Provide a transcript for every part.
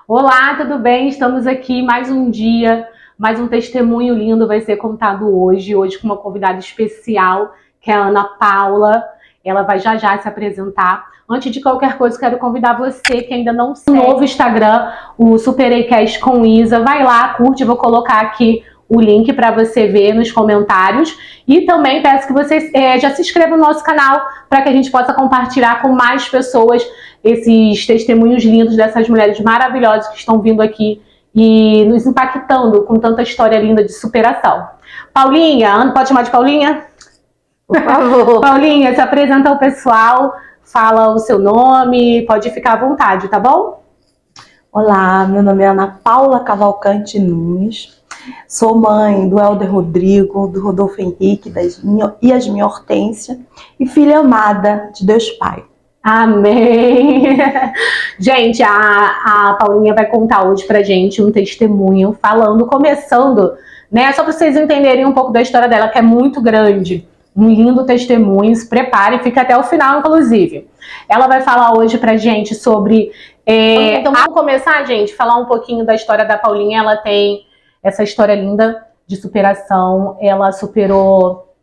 Olá, tudo bem? Estamos aqui mais um dia, mais um testemunho lindo vai ser contado hoje com uma convidada especial, que é a Ana Paula. Ela vai já se apresentar. Antes de qualquer coisa, quero convidar você que ainda não segue o novo Instagram, o Supereicast com Isa. Vai lá, curte, vou colocar aqui o link para você ver nos comentários. E também peço que você já se inscreva no nosso canal para que a gente possa compartilhar com mais pessoas esses testemunhos lindos dessas mulheres maravilhosas que estão vindo aqui e nos impactando com tanta história linda de superação. Paulinha, pode chamar de Paulinha? Por favor. Paulinha, se apresenta ao pessoal, fala o seu nome, pode ficar à vontade, tá bom? Olá, meu nome é Ana Paula Cavalcante Nunes, sou mãe do Helder Rodrigo, do Rodolfo Henrique e Yasmin Hortência e filha amada de Deus Pai. Amém! Gente, a Paulinha vai contar hoje pra gente um testemunho começando, né? Só pra vocês entenderem um pouco da história dela, que é muito grande. Um lindo testemunho, se prepare, fica até o final, inclusive. Ela vai falar hoje pra gente sobre... Então vamos começar, gente, falar um pouquinho da história da Paulinha. Ela tem essa história linda de superação. Ela superou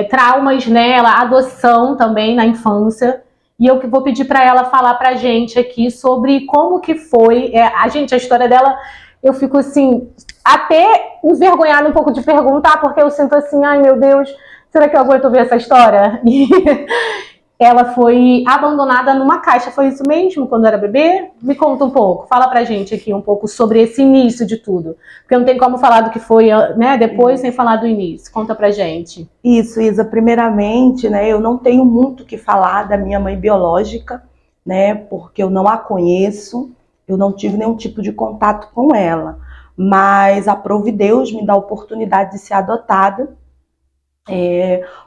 traumas, né? Adoção também na infância. E eu vou pedir para ela falar pra gente aqui sobre como que foi. A história dela, eu fico assim, até envergonhada um pouco de perguntar, porque eu sinto assim, ai meu Deus, será que eu aguento ver essa história? E ela foi abandonada numa caixa, foi isso mesmo, quando era bebê? Me conta um pouco, fala pra gente aqui um pouco sobre esse início de tudo. Porque não tem como falar do que foi, né, depois sem falar do início. Conta pra gente. Isso, Isa, primeiramente, né, eu não tenho muito o que falar da minha mãe biológica, né, porque eu não a conheço, eu não tive nenhum tipo de contato com ela. Mas aprove Deus me dá a oportunidade de ser adotada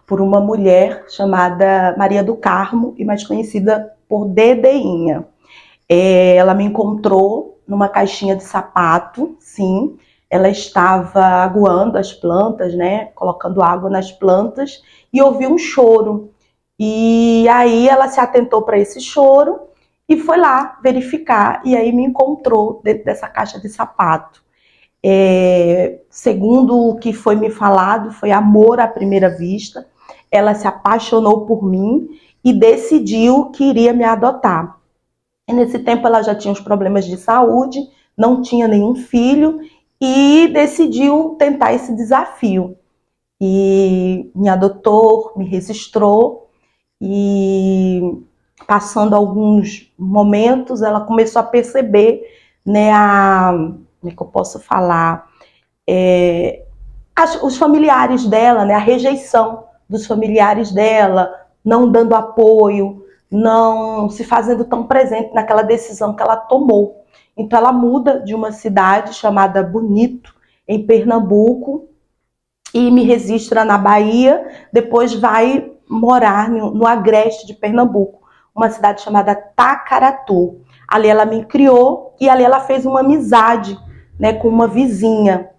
por uma mulher chamada Maria do Carmo, e mais conhecida por Dedeinha. Ela me encontrou numa caixinha de sapato, sim. Ela estava aguando as plantas, né? Colocando água nas plantas, e ouvi um choro. E aí ela se atentou para esse choro e foi lá verificar. E aí me encontrou dentro dessa caixa de sapato. Segundo o que foi me falado, foi amor à primeira vista. Ela se apaixonou por mim e decidiu que iria me adotar. E nesse tempo ela já tinha os problemas de saúde, não tinha nenhum filho e decidiu tentar esse desafio. E me adotou, me registrou e passando alguns momentos ela começou a perceber, né, como é que eu posso falar? Os familiares dela, né, a rejeição dos familiares dela, não dando apoio, não se fazendo tão presente naquela decisão que ela tomou. Então ela muda de uma cidade chamada Bonito, em Pernambuco, e me registra na Bahia, depois vai morar no agreste de Pernambuco, uma cidade chamada Tacaratu. Ali ela me criou e ali ela fez uma amizade, né, com uma vizinha.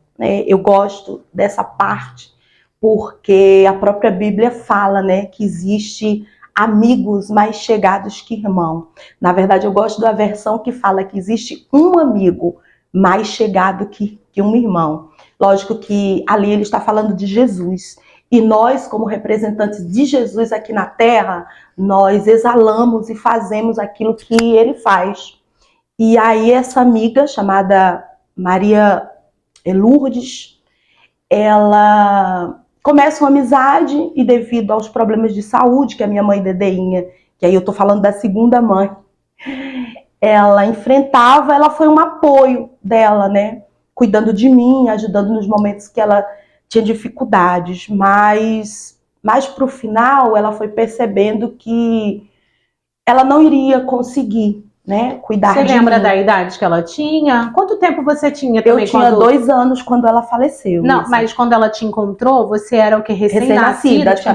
Eu gosto dessa parte, porque a própria Bíblia fala, né, que existe amigos mais chegados que irmão. Na verdade, eu gosto da versão que fala que existe um amigo mais chegado que um irmão. Lógico que ali ele está falando de Jesus. E nós, como representantes de Jesus aqui na Terra, nós exalamos e fazemos aquilo que ele faz. E aí essa amiga, chamada Maria Lourdes, ela começa uma amizade e devido aos problemas de saúde que a minha mãe Dedeinha, que aí eu tô falando da segunda mãe, ela enfrentava, ela foi um apoio dela, né? Cuidando de mim, ajudando nos momentos que ela tinha dificuldades, mas mais pro final ela foi percebendo que ela não iria conseguir, né, cuidar de mim. Você lembra da idade que ela tinha? Quanto tempo você tinha também? Eu tinha 2 anos quando ela faleceu. Não, isso. Mas quando ela te encontrou, você era o que? Recém-nascida? Tinha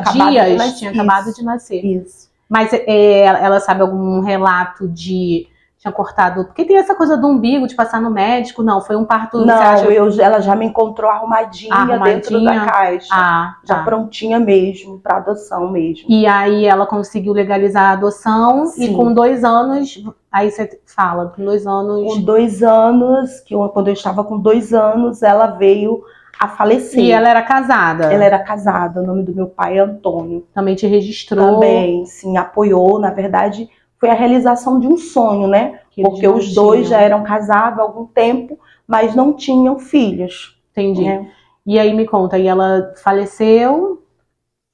acabado de nascer. Isso. Mas ela sabe algum relato de tinha cortado? Porque tem essa coisa do umbigo, de passar no médico. Não, foi um parto... Não, você acha... ela já me encontrou arrumadinha dentro da caixa. Ah, já tá. prontinha mesmo, para adoção mesmo. E aí ela conseguiu legalizar a adoção. Sim. E com 2 anos, aí você fala, com 2 anos... Com 2 anos, quando eu estava com 2 anos, ela veio a falecer. E ela era casada? Ela era casada, o nome do meu pai é Antônio. Também te registrou? Também, sim, apoiou. Na verdade, foi a realização de um sonho, né? Porque os dois já eram casados há algum tempo, mas não tinham filhos. Entendi. Né? E aí me conta, e ela faleceu?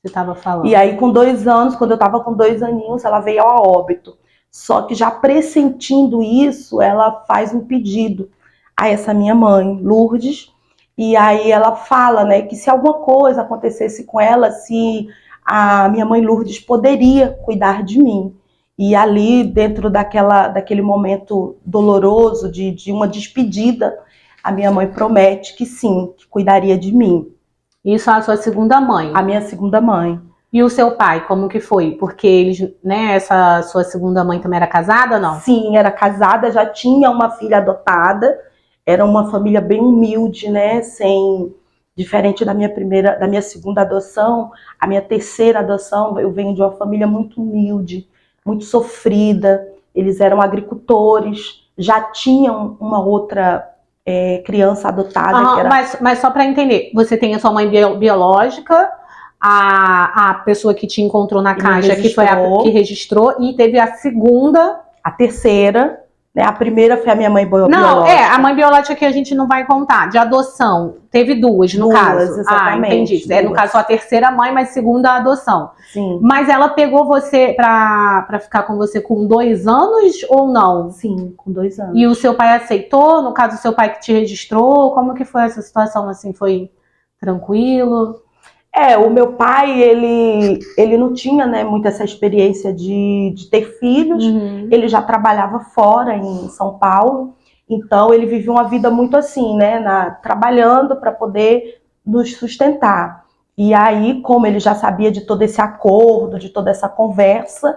Você estava falando. E aí com 2 anos, quando eu estava com 2 aninhos, ela veio a óbito. Só que já pressentindo isso, ela faz um pedido a essa minha mãe, Lourdes. E aí ela fala, né, que se alguma coisa acontecesse com ela, se a minha mãe Lourdes poderia cuidar de mim. E ali, dentro daquele momento doloroso de uma despedida, a minha mãe promete que sim, que cuidaria de mim. Isso é a sua segunda mãe? A minha segunda mãe. E o seu pai, como que foi? Porque eles, né, essa sua segunda mãe também era casada, não? Sim, era casada, já tinha uma filha adotada. Era uma família bem humilde, né? Diferente da minha segunda adoção, a minha terceira adoção, eu venho de uma família muito humilde, muito sofrida. Eles eram agricultores, já tinham uma outra criança adotada. Que era... mas só para entender, você tem a sua mãe biológica, a pessoa que te encontrou na caixa, que foi a que registrou, e teve a segunda... A terceira... A primeira foi a minha mãe biológica. Não, a mãe biológica que a gente não vai contar. De adoção, teve duas, no caso. Exatamente. Entendi. No caso, a terceira mãe, mas segunda a adoção. Sim. Mas ela pegou você pra ficar com você com 2 anos ou não? Sim, com 2 anos. E o seu pai aceitou? No caso, o seu pai que te registrou? Como que foi essa situação, assim? Foi tranquilo? O meu pai, ele não tinha, né, muito essa experiência de ter filhos. Uhum. Ele já trabalhava fora, em São Paulo. Então, ele vivia uma vida muito assim, né, trabalhando para poder nos sustentar. E aí, como ele já sabia de todo esse acordo, de toda essa conversa,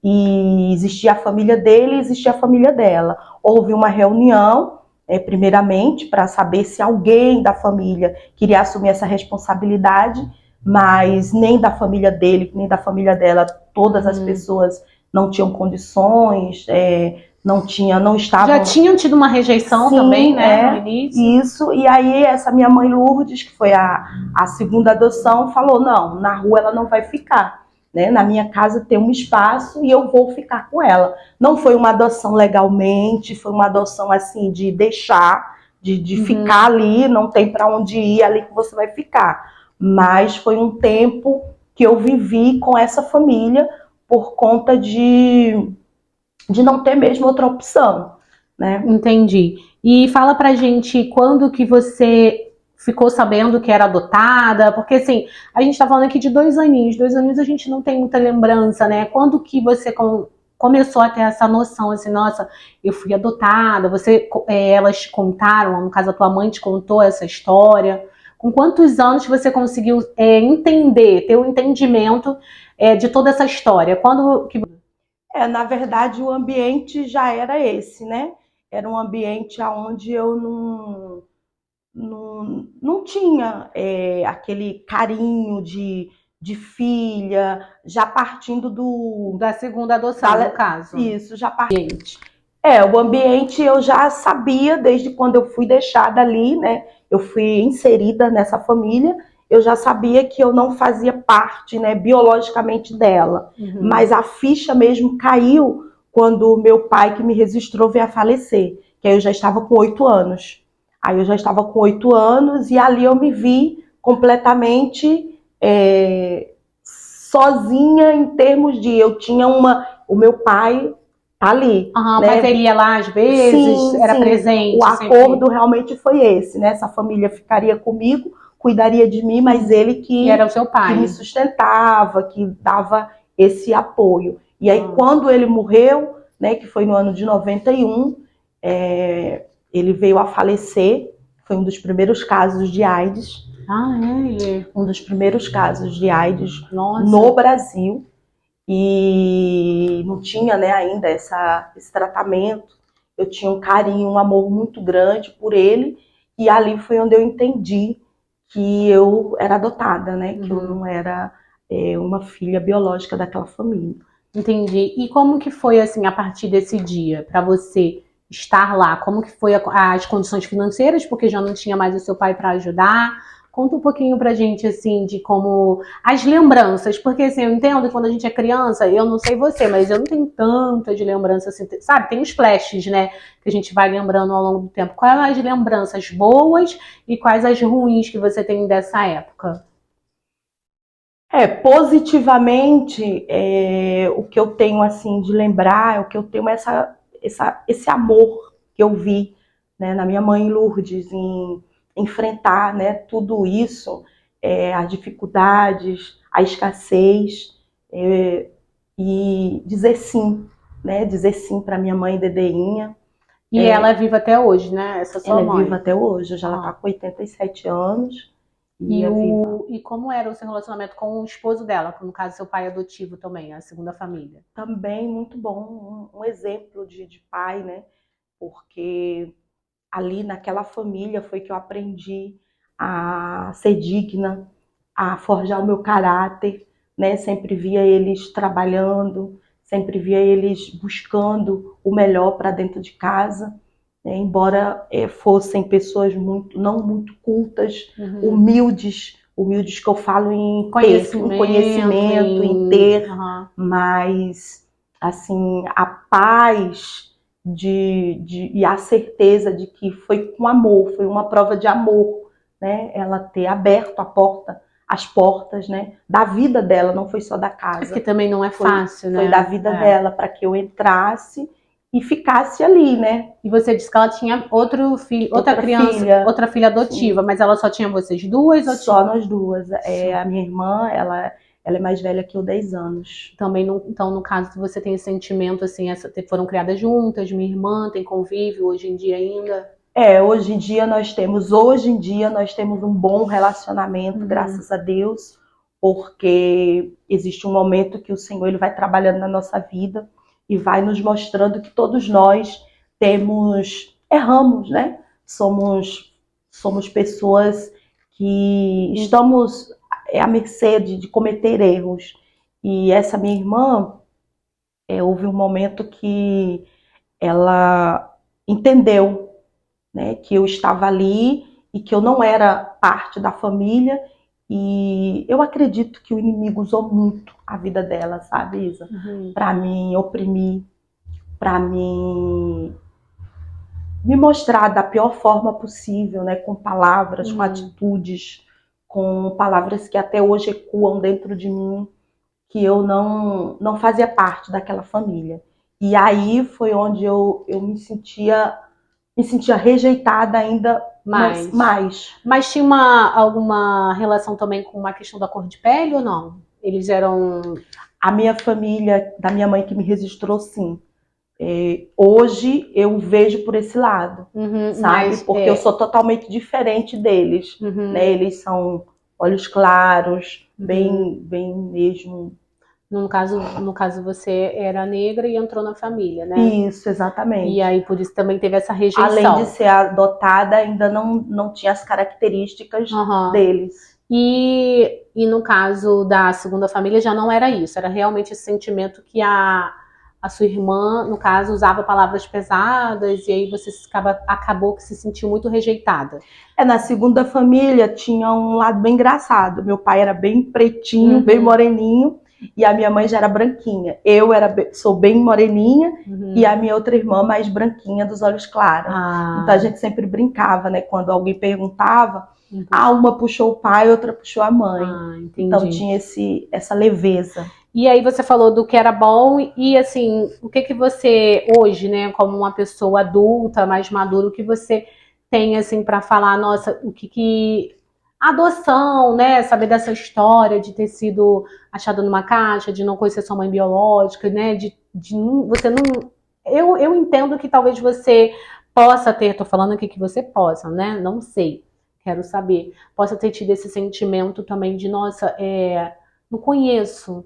e existia a família dele e existia a família dela. Houve uma reunião, primeiramente, para saber se alguém da família queria assumir essa responsabilidade, mas nem da família dele, nem da família dela, todas as pessoas não tinham condições, não estavam... Já tinham tido uma rejeição. Sim, também, né, no início? Isso, e aí essa minha mãe Lourdes, que foi a segunda adoção, falou, não, na rua ela não vai ficar, né? Na minha casa tem um espaço e eu vou ficar com ela. Não foi uma adoção legalmente, foi uma adoção assim, de deixar, de ficar ali, não tem para onde ir, ali que você vai ficar. Mas foi um tempo que eu vivi com essa família por conta de não ter mesmo outra opção, né? Entendi. E fala pra gente quando que você ficou sabendo que era adotada, porque assim, a gente tá falando aqui de 2 aninhos, 2 aninhos a gente não tem muita lembrança, né? Quando que você começou a ter essa noção, assim, nossa, eu fui adotada, elas te contaram, no caso a tua mãe te contou essa história? Com quantos anos você conseguiu entender, ter um entendimento de toda essa história? Quando que... Na verdade, o ambiente já era esse, né? Era um ambiente onde eu não tinha aquele carinho de filha, já partindo da segunda adoção, no caso. Isso, já partindo. O ambiente eu já sabia desde quando eu fui deixada ali, né? Eu fui inserida nessa família, eu já sabia que eu não fazia parte, né, biologicamente dela. Uhum. Mas a ficha mesmo caiu quando o meu pai, que me registrou, veio a falecer. Que aí eu já estava com 8 anos. Aí eu já estava com 8 anos e ali eu me vi completamente sozinha em termos de... Eu tinha o meu pai ali. Uhum, né? Mas ele ia lá às vezes, sim, era presente. O acordo realmente foi esse, né? Essa família ficaria comigo, cuidaria de mim, mas ele que era o seu pai, que me sustentava, que dava esse apoio. E aí, quando ele morreu, né, que foi no ano de 91, ele veio a falecer, foi um dos primeiros casos de AIDS. Ah, é? Um dos primeiros casos de AIDS no Brasil. e não tinha, né, ainda esse tratamento. Eu tinha um carinho, um amor muito grande por ele, e ali foi onde eu entendi que eu era adotada, né, que eu não era uma filha biológica daquela família. Entendi. E como que foi, assim, a partir desse dia, para você estar lá? Como que foi as condições financeiras, porque já não tinha mais o seu pai para ajudar? Conta um pouquinho pra gente, assim, de como... As lembranças, porque, assim, eu entendo que quando a gente é criança, eu não sei você, mas eu não tenho tanta de lembrança, assim, sabe? Tem os flashes, né, que a gente vai lembrando ao longo do tempo. Quais as lembranças boas e quais as ruins que você tem dessa época? Positivamente, o que eu tenho assim de lembrar, o que eu tenho é esse amor que eu vi, né, na minha mãe Lourdes, em enfrentar, né, tudo isso, as dificuldades, a escassez, e dizer sim, né, dizer sim para minha mãe Dedeinha. E ela é viva até hoje, né? Essa Ela sua é viva mãe. até hoje, hoje ela está Ah. com 87 anos e é viva. E como era o seu relacionamento com o esposo dela, no caso, seu pai adotivo também, a segunda família? Também muito bom, um exemplo de pai, né? Porque ali naquela família foi que eu aprendi a ser digna, a forjar o meu caráter, né? Sempre via eles trabalhando, sempre via eles buscando o melhor para dentro de casa, né? Embora fossem pessoas não muito cultas, humildes, humildes que eu falo em ter, em conhecimento, em ter, mas assim, a paz e a certeza de que foi com amor, foi uma prova de amor, né? Ela ter aberto as portas, né? Da vida dela, não foi só da casa. Porque também não é fácil, né? Foi da vida dela para que eu entrasse e ficasse ali, né? E você disse que ela tinha outro filho, outra criança, outra filha adotiva, sim. Mas ela só tinha vocês duas? Só nós duas. A minha irmã, ela é mais velha que eu 10 anos. Também, então, no caso, você tem esse sentimento, assim, foram criadas juntas, minha irmã tem convívio hoje em dia ainda? Hoje em dia nós temos um bom relacionamento, graças a Deus, porque existe um momento que o Senhor ele vai trabalhando na nossa vida e vai nos mostrando que todos nós erramos, né? Somos pessoas que estamos à mercê de cometer erros. E essa minha irmã, houve um momento que ela entendeu, né, que eu estava ali e que eu não era parte da família, e eu acredito que o inimigo usou muito a vida dela, sabe, Isa? Para me oprimir, para me mostrar da pior forma possível, né, com palavras, com atitudes, com palavras que até hoje ecoam dentro de mim, que eu não fazia parte daquela família. E aí foi onde eu me sentia rejeitada ainda mais. Mas tinha alguma relação também com uma questão da cor de pele ou não? Eles eram... A minha família, da minha mãe que me registrou, sim. Hoje eu vejo por esse lado, sabe? Porque eu sou totalmente diferente deles. Né? Eles são olhos claros, bem mesmo. No caso, você era negra e entrou na família, né? Isso, exatamente. E aí, por isso também teve essa rejeição. Além de ser adotada, ainda não tinha as características deles. E no caso da segunda família já não era isso, era realmente esse sentimento que a sua irmã, no caso, usava palavras pesadas e aí você acabou que se sentiu muito rejeitada. Na segunda família tinha um lado bem engraçado. Meu pai era bem pretinho, bem moreninho, e a minha mãe já era branquinha. Eu sou bem moreninha e a minha outra irmã mais branquinha, dos olhos claros. Então a gente sempre brincava, né? Quando alguém perguntava, uma puxou o pai, outra puxou a mãe. Então tinha essa leveza. E aí você falou do que era bom e assim, o que você hoje, né, como uma pessoa adulta, mais madura, o que você tem assim para falar, nossa, o que adoção, né, saber dessa história de ter sido achada numa caixa, de não conhecer sua mãe biológica, né, você não, eu entendo que talvez você possa ter, tô falando aqui que você possa, né, não sei, quero saber, possa ter tido esse sentimento também de, nossa, não conheço.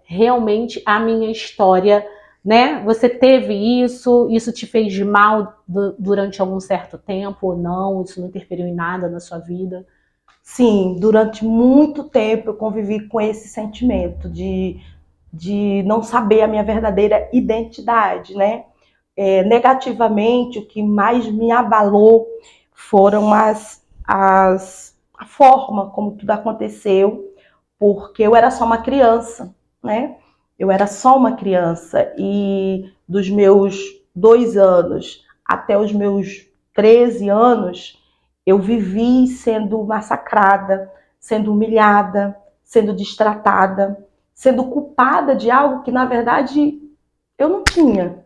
realmente a minha história, né? Você teve isso te fez mal durante algum certo tempo ou não? Isso não interferiu em nada na sua vida? Sim, durante muito tempo eu convivi com esse sentimento de não saber a minha verdadeira identidade, né? Negativamente, o que mais me abalou foram a forma como tudo aconteceu, porque eu era só uma criança, né? Eu era só uma criança e dos meus 2 anos até os meus 13 anos, eu vivi sendo massacrada, sendo humilhada, sendo destratada, sendo culpada de algo que, na verdade, eu não tinha.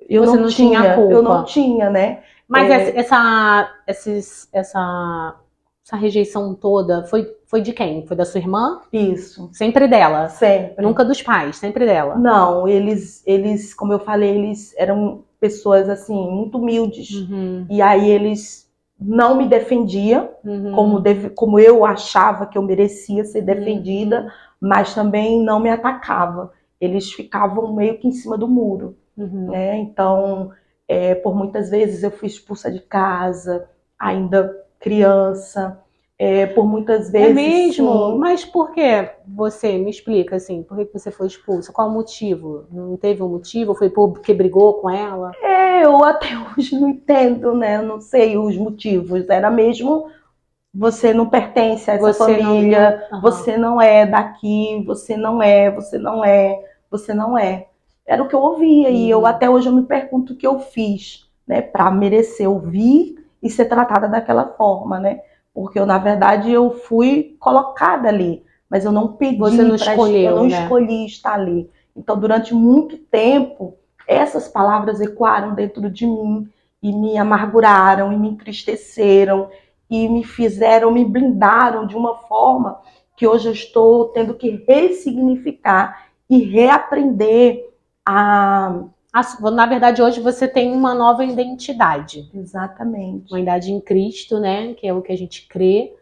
Você não tinha Eu não culpa. tinha, né? Mas essa rejeição toda foi de quem? Foi da sua irmã? Isso, Sempre dela. sempre. Nunca dos pais, sempre dela. Não, eles, como eu falei, eles eram pessoas assim muito humildes. E aí eles não me defendiam como eu achava que eu merecia ser defendida, mas também não me atacava. Eles ficavam meio que em cima do muro, né? Então, por muitas vezes eu fui expulsa de casa, ainda criança. Por muitas vezes, É mesmo? sim. Mas por que você, me explica assim, por que você foi expulsa? Qual o motivo? Não teve um motivo? Foi porque brigou com ela? Eu até hoje não entendo, né? Eu não sei os motivos. Era mesmo você não pertence a essa família, você não é daqui, você não é, você não é, você não é. Era o que eu ouvia e eu até hoje eu me pergunto o que eu fiz, né, para merecer ouvir e ser tratada daquela forma, né? Porque eu, na verdade, eu fui colocada ali, mas eu não pedi, Você não escolheu, eu não né? escolhi estar ali. Então, durante muito tempo, essas palavras ecoaram dentro de mim e me amarguraram e me entristeceram e me blindaram de uma forma que hoje eu estou tendo que ressignificar e reaprender a... Na verdade, hoje você tem uma nova identidade. Exatamente. Uma identidade em Cristo, né? Que é o que a gente crê.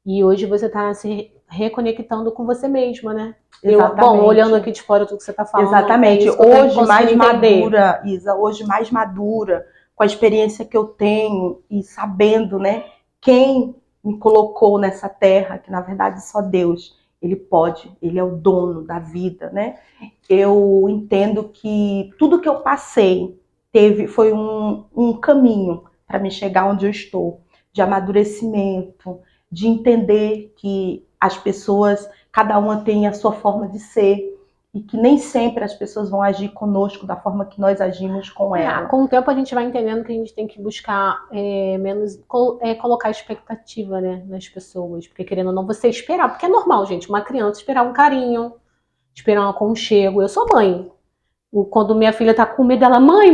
E hoje você está se reconectando com você mesma, né? Exatamente. Bom, olhando aqui de fora tudo que você está falando. Exatamente. Hoje mais madura, Isa, hoje mais madura, com a experiência que eu tenho e sabendo, né, quem me colocou nessa terra, que na verdade só Deus, ele pode, ele é o dono da vida, né? Eu entendo que tudo que eu passei foi um caminho para me chegar onde eu estou, de amadurecimento, de entender que as pessoas, cada uma tem a sua forma de ser, e que nem sempre as pessoas vão agir conosco da forma que nós agimos com ela. Com o tempo a gente vai entendendo que a gente tem que buscar menos colocar expectativa, né, nas pessoas, porque querendo ou não você esperar, porque é normal, gente, uma criança esperar um carinho, esperar um aconchego. Eu sou mãe. Quando minha filha tá com medo, ela, mãe,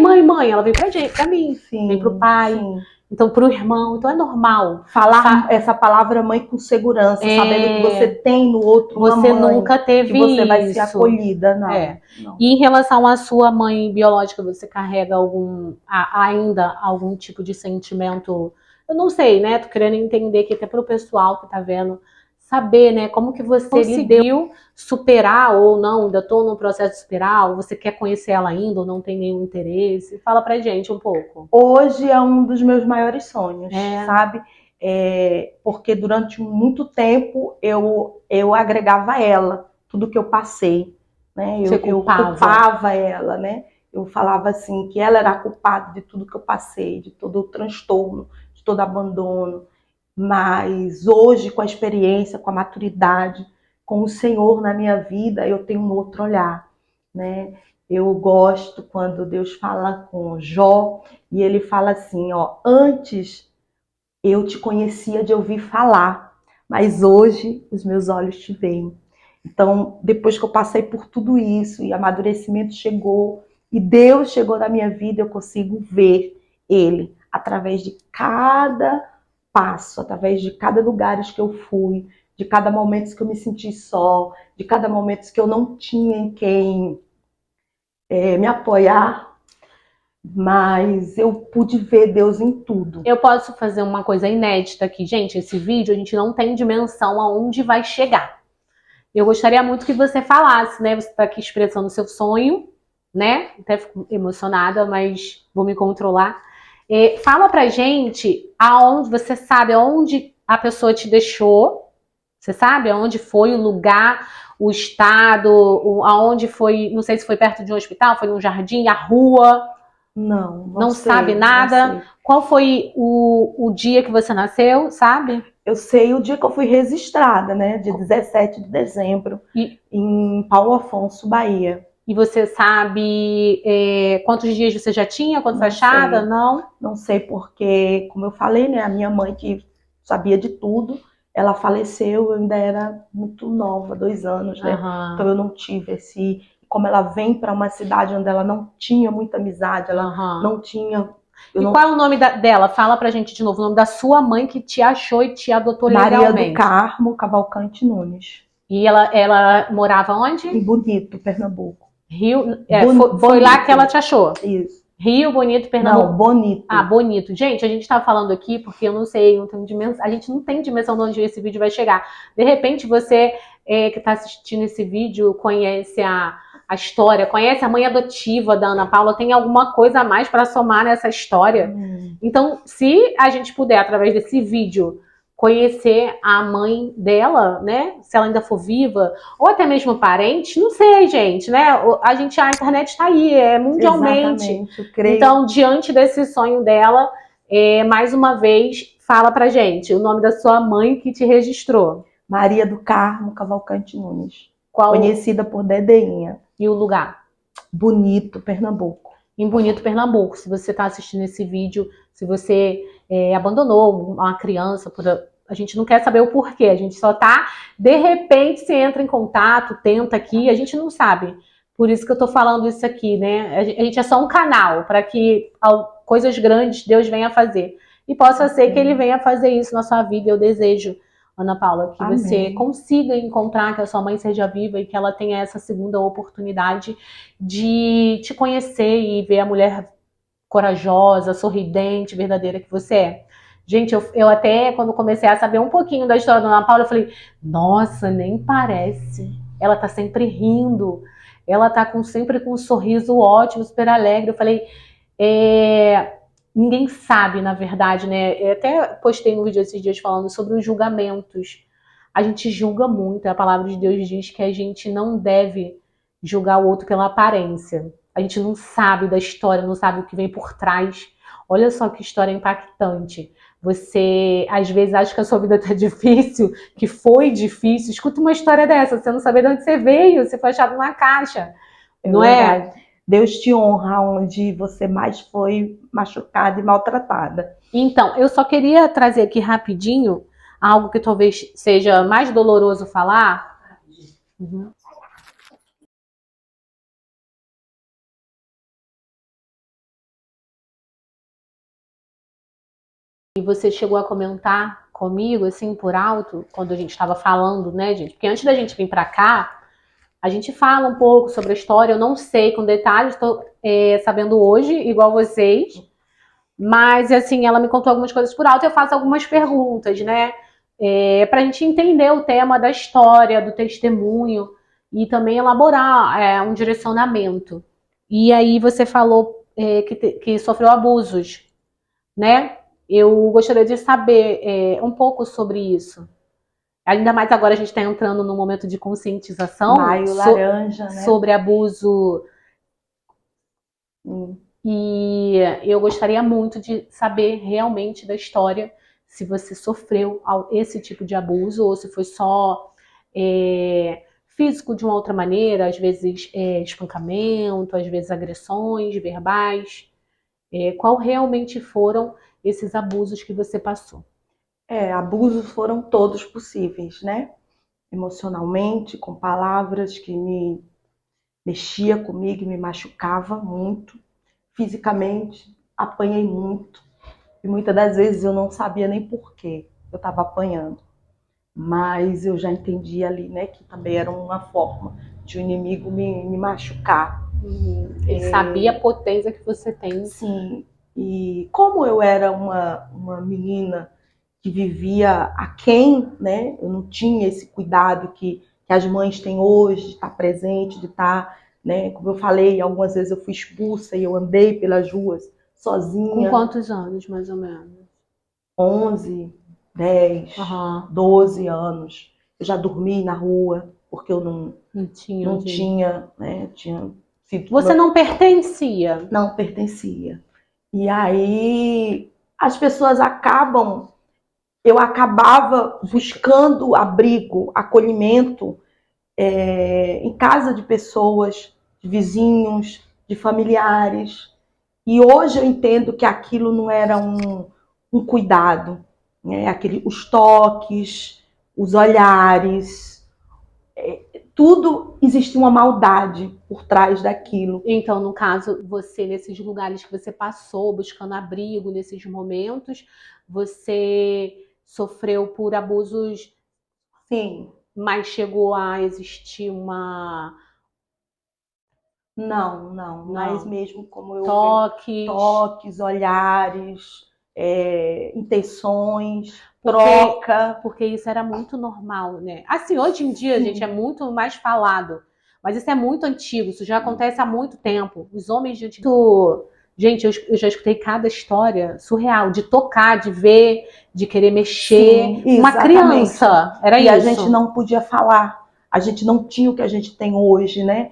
ela vem pra mim, sim, vem pro pai. Sim. Então, pro irmão, então é normal. Falar essa palavra mãe com segurança, sabendo que você tem no outro uma mãe. Você nunca teve que você vai ser acolhida, não. Não. E em relação à sua mãe biológica, você carrega ainda algum tipo de sentimento? Eu não sei, né? Tô querendo entender aqui até pro pessoal que tá vendo, saber, né, como que você conseguiu superar ou não, ainda tô no processo de superar, ou você quer conhecer ela ainda ou não tem nenhum interesse? Fala pra gente um pouco. Hoje é um dos meus maiores sonhos, sabe? Porque durante muito tempo eu agregava a ela tudo que eu passei, né? Eu culpava ela, né? Eu falava assim que ela era a culpada de tudo que eu passei, de todo o transtorno, de todo abandono. Mas hoje, com a experiência, com a maturidade, com o Senhor na minha vida, eu tenho um outro olhar, né? Eu gosto quando Deus fala com Jó e ele fala assim, ó, antes eu te conhecia de ouvir falar, mas hoje os meus olhos te veem. Então, depois que eu passei por tudo isso e amadurecimento chegou e Deus chegou na minha vida, eu consigo ver Ele através de cada passo, através de cada lugar que eu fui, de cada momento que eu me senti só, de cada momento que eu não tinha em quem me apoiar, mas eu pude ver Deus em tudo. Eu posso fazer uma coisa inédita aqui. Gente, esse vídeo a gente não tem dimensão aonde vai chegar. Eu gostaria muito que você falasse, né? Você está aqui expressando o seu sonho, né? Até fico emocionada, mas vou me controlar. Fala pra gente aonde você sabe aonde a pessoa te deixou. Você sabe aonde foi o lugar, o estado, aonde foi, não sei se foi perto de um hospital, foi num jardim, a rua, Não não sabe sei, não nada. sei. Qual foi o dia que você nasceu, sabe? Eu sei o dia que eu fui registrada, né? De 17 de dezembro, E, em Paulo Afonso, Bahia. e você sabe quantos dias você já tinha quando foi Não achada? sei. Não? Não sei porque, como eu falei, né? A minha mãe, que sabia de tudo, ela faleceu, eu ainda era muito nova, 2 anos, né? Então Aham, eu não tive esse. Como ela vem para uma cidade onde ela não tinha muita amizade, ela aham. não tinha. Eu E qual é não, o nome dela? Fala pra gente de novo, o nome da sua mãe que te achou e te adotou Maria do legalmente. Carmo Cavalcante Nunes, E ela morava onde? em Bonito, Pernambuco. Rio. Foi lá que ela Bonito, te achou. isso. Rio, Bonito, Não, Pernambuco. Ah, Bonito. bonito. Gente, a gente tá falando aqui porque eu não sei, não tenho dimensão, a gente não tem dimensão de onde esse vídeo vai chegar. De repente, você que tá assistindo esse vídeo conhece a história, conhece a mãe adotiva da Ana Paula, tem alguma coisa a mais para somar nessa história. Então, se a gente puder, através desse vídeo, conhecer a mãe dela, né? Se ela ainda for viva, ou até mesmo parente, não sei, gente, né? A internet está aí, mundialmente. Exatamente, eu creio. Então, diante desse sonho dela, mais uma vez, fala pra gente o nome da sua mãe que te registrou. Maria do Carmo Cavalcante Nunes, Qual conhecida por Dedeinha. e o lugar? Bonito, Pernambuco. Em Bonito, Pernambuco. Se você está assistindo esse vídeo, se você abandonou uma criança, a gente não quer saber o porquê, a gente só tá, de repente, se entra em contato, tenta aqui, a gente não sabe. Por isso que eu tô falando isso aqui, né? A gente é só um canal para que coisas grandes Deus venha fazer. E possa ser que Ele venha fazer isso na sua vida. Eu desejo, Ana Paula, que você Amém. consiga encontrar que a sua mãe seja viva e que ela tenha essa segunda oportunidade de te conhecer e ver a mulher corajosa, sorridente, verdadeira que você é. Gente, eu até, quando comecei a saber um pouquinho da história da Ana Paula, eu falei, nossa, nem parece. Ela tá sempre rindo, ela tá sempre com um sorriso ótimo, super alegre. Eu falei, ninguém sabe, na verdade, né? Eu até postei um vídeo esses dias falando sobre os julgamentos. A gente julga muito, a palavra de Deus diz que a gente não deve julgar o outro pela aparência. A gente não sabe da história, não sabe o que vem por trás. Olha só que história impactante. Você, às vezes, acha que a sua vida tá difícil, que foi difícil. Escuta uma história dessa, você não sabe de onde você veio, você foi achado numa caixa. É Não é? verdade. Deus te honra onde você mais foi machucada e maltratada. Então, eu só queria trazer aqui rapidinho algo que talvez seja mais doloroso falar. Uhum. E você chegou a comentar comigo, assim, por alto, quando a gente estava falando, né, gente? Porque antes da gente vir para cá, a gente fala um pouco sobre a história. Eu não sei com detalhes, estou sabendo hoje, igual vocês. Mas, assim, ela me contou algumas coisas por alto e eu faço algumas perguntas, né? Para a gente entender o tema da história, do testemunho e também elaborar um direcionamento. E aí você falou que sofreu abusos, né? Eu gostaria de saber um pouco sobre isso. Ainda mais agora a gente está entrando num momento de conscientização Maio laranja, né? sobre abuso. Hum. E eu gostaria muito de saber realmente da história, se você sofreu esse tipo de abuso ou se foi só físico de uma outra maneira, às vezes espancamento, às vezes agressões verbais. Qual realmente foram esses abusos que você passou? Abusos foram todos possíveis, né? Emocionalmente, com palavras que me mexia comigo e me machucava muito. Fisicamente, apanhei muito. E muitas das vezes eu não sabia nem por que eu estava apanhando. Mas eu já entendi ali, né, que também era uma forma de o inimigo me machucar. Ele sabia a potência que você tem. Sim, e como eu era uma menina que vivia aquém, né, eu não tinha esse cuidado que que as mães têm hoje, de estar presente, de estar, né? Como eu falei, algumas vezes eu fui expulsa e eu andei pelas ruas Com sozinha, quantos anos, mais ou menos? 11, 10, Aham. 12 anos. Eu já dormi na rua, porque eu Não tinha não onde ir. tinha, né? Tinha sido como Você eu não pertencia. não pertencia. E aí as pessoas acabam, eu acabava buscando abrigo, acolhimento em casa de pessoas, de vizinhos, de familiares. E hoje eu entendo que aquilo não era um cuidado, né? Os toques, os olhares, tudo existia uma maldade por trás daquilo. Então, no caso, você, nesses lugares que você passou, buscando abrigo, nesses momentos, você sofreu por abusos, Sim, mas chegou a existir não, mas não, mesmo como eu toques, toques, olhares, intenções, porque, troca. porque isso era muito normal, né? Assim, hoje em dia, gente, é muito mais falado, mas isso é muito antigo, isso já acontece há muito tempo. Os homens de antigo. Gente, eu já escutei cada história surreal, de tocar, de ver, de querer mexer. Sim, Uma exatamente. criança, era E a gente isso. não podia falar, a gente não tinha o que a gente tem hoje, né?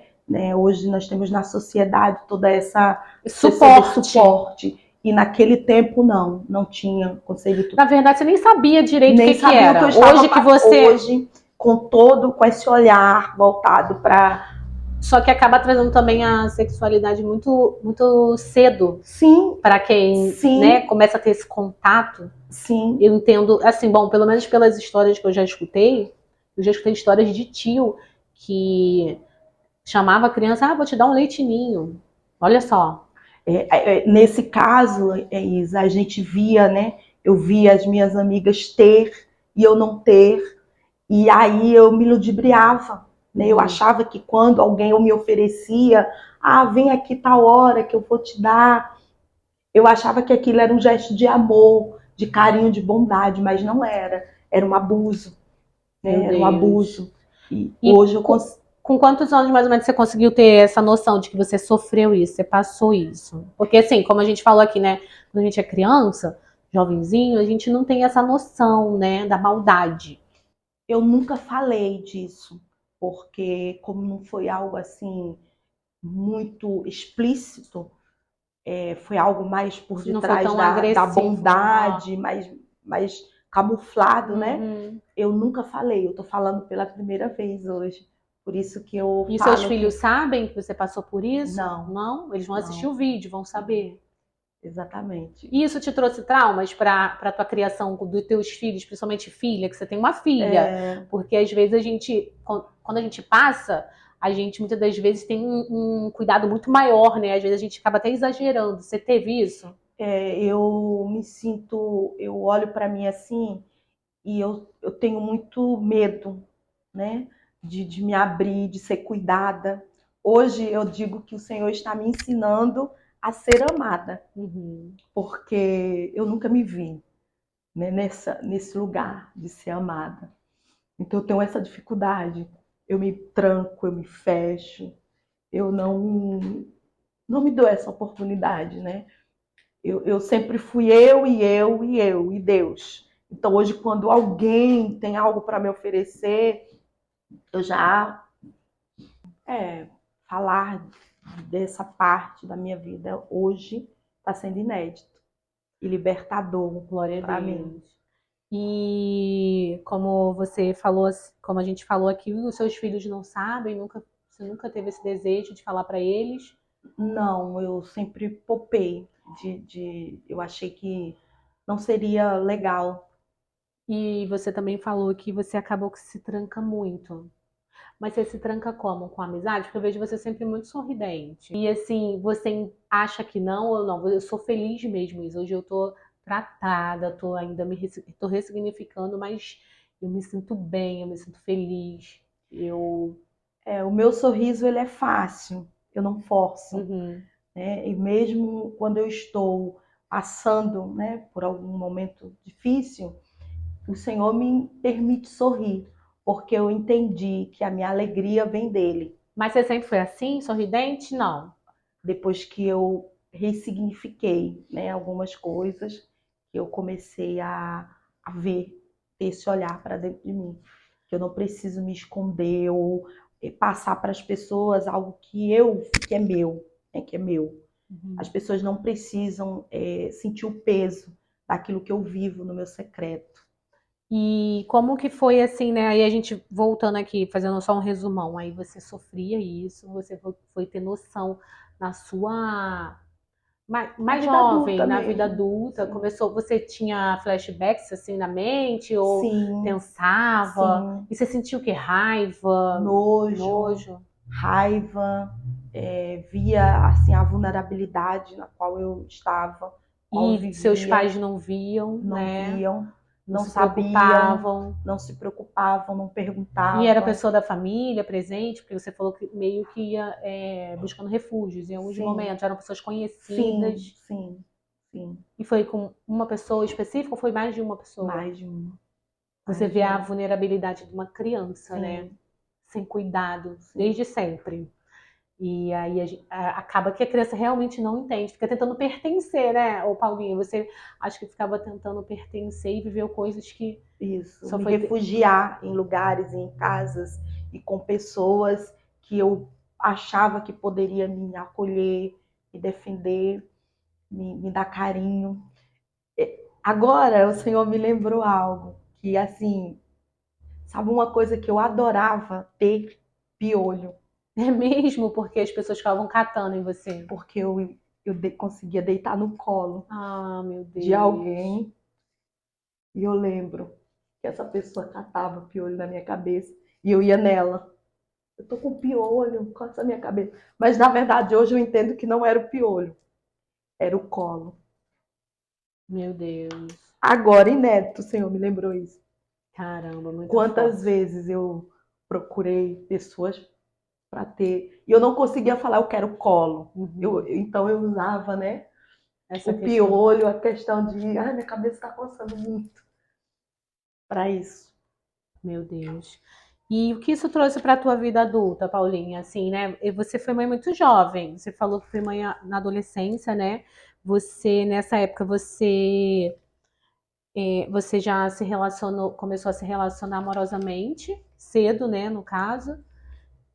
Hoje nós temos na sociedade toda essa receber Suporte. suporte. E naquele tempo não tinha conselho Na tutelar. verdade, você nem sabia direito o Nem que que sabia o que eu era. estava Hoje que você. hoje com esse olhar voltado para Só que acaba trazendo também a sexualidade muito, muito cedo sim, para quem, né, sim, começa a ter esse contato. sim, Eu entendo, assim, bom, pelo menos pelas histórias que eu já escutei histórias de tio que chamava a criança, vou te dar um leitinho. Olha só. nesse caso, Isa, a gente via, né? Eu via as minhas amigas ter e eu não ter, e aí eu me ludibriava, né? Eu achava que quando alguém me oferecia, vem aqui tal hora que eu vou te dar, eu achava que aquilo era um gesto de amor, de carinho, de bondade, mas não era. Era um abuso, Meu né? Era um Deus. abuso. E E hoje eu com, consigo. com quantos anos mais ou menos você conseguiu ter essa noção de que você sofreu isso, você passou isso? Porque assim, como a gente falou aqui, né? Quando a gente é criança, jovenzinho, a gente não tem essa noção, né, da maldade. Eu nunca falei disso, porque como não foi algo assim muito explícito, foi algo mais por Não foi detrás tão da agressivo. bondade, mais camuflado, né? Uhum. Eu nunca falei, eu tô falando pela primeira vez hoje. Por isso que eu E seus falo filhos que sabem que você passou por isso? não, Não? Eles vão assistir não, o vídeo, vão saber. exatamente. E isso te trouxe traumas para tua criação dos teus filhos, principalmente filha, que você tem uma filha? Porque às vezes a gente, quando a gente passa, a gente muitas das vezes tem um cuidado muito maior, né? Às vezes a gente acaba até exagerando. Você teve isso? Eu me sinto, eu olho para mim assim e eu tenho muito medo, né? De me abrir, de ser cuidada. Hoje eu digo que o Senhor está me ensinando a ser amada, Uhum. porque eu nunca me vi, né, nesse lugar de ser amada. Então eu tenho essa dificuldade. Eu me tranco, eu me fecho, eu não me dou essa oportunidade, né? Eu sempre fui eu e Deus. Então hoje quando alguém tem algo para me oferecer, eu já falar dessa parte da minha vida hoje está sendo inédito e libertador Glória a para mim. Deus. E como você falou, como a gente falou aqui, os seus filhos não sabem, você nunca teve esse desejo de falar para eles. Não, eu sempre poupei eu achei que não seria legal. E você também falou que você acabou que se tranca muito. Mas você se tranca como? Com amizade? Porque eu vejo você sempre muito sorridente. E assim, você acha que não ou não? Eu sou feliz mesmo, isso. Hoje eu tô tratada, tô ainda tô ressignificando, mas eu me sinto bem, eu me sinto feliz. Eu. O meu sorriso ele é fácil, eu não forço, Uhum. né? E mesmo quando eu estou passando, né, por algum momento difícil, o Senhor me permite sorrir, porque eu entendi que a minha alegria vem dele. Mas você sempre foi assim, sorridente? Não. Depois que eu ressignifiquei, né, algumas coisas, eu comecei a ver, esse olhar para dentro de mim. Que eu não preciso me esconder ou passar para as pessoas algo que é meu, né, que é meu. Uhum. As pessoas não precisam sentir o peso daquilo que eu vivo no meu secreto. E como que foi assim, né? Aí a gente voltando aqui, fazendo só um resumão. Aí você sofria isso, você foi ter noção na sua A mais vida jovem, adulta na vida mesmo. adulta, Sim, começou, você tinha flashbacks assim na mente ou sim, pensava? sim. E você sentiu que raiva, Nojo, nojo? raiva, via assim a vulnerabilidade na qual eu estava, qual eu E seus vivia, pais não viam, não né? viam, Não não se sabiam, preocupavam. não se preocupavam, não E era perguntavam. pessoa da família presente, porque você falou que meio que ia buscando refúgios em alguns Sim, momentos, eram pessoas sim, conhecidas. sim, sim. E foi com uma pessoa específica ou foi mais de uma pessoa? Mais de uma, Você mais vê de a uma. vulnerabilidade de uma criança, né? Sim, Sem cuidado, sim. desde sempre. E aí acaba que a criança realmente não entende, fica tentando pertencer, né, ô Paulinho? Você acha que ficava tentando pertencer e viveu coisas que Isso, só me foi. refugiar em lugares, em casas e com pessoas que eu achava que poderia me acolher, me defender, me dar carinho. Agora o Senhor me lembrou algo que, assim, sabe uma coisa que eu adorava ter? Piolho, É mesmo porque as pessoas ficavam catando em você. porque conseguia deitar no colo Ah, meu de Deus. alguém e eu lembro que essa pessoa catava piolho na minha cabeça e eu ia nela. Eu tô com piolho, coça a minha cabeça. Mas na verdade hoje eu entendo que não era o piolho, era o colo. Meu Deus. Agora, inédito, o Senhor me lembrou isso. Caramba, muito Quantas forte. vezes eu procurei pessoas para ter. E eu não conseguia falar, eu quero colo. Uhum. Então eu usava, né? Essa O questão. piolho, a questão de, ai, minha cabeça está coçando muito para isso. Meu Deus. E o que isso trouxe para a tua vida adulta, Paulinha? Assim, né? E você foi mãe muito jovem. Você falou que foi mãe na adolescência, né? Você, nessa época, você já se relacionou, começou a se relacionar amorosamente, cedo, né, no caso.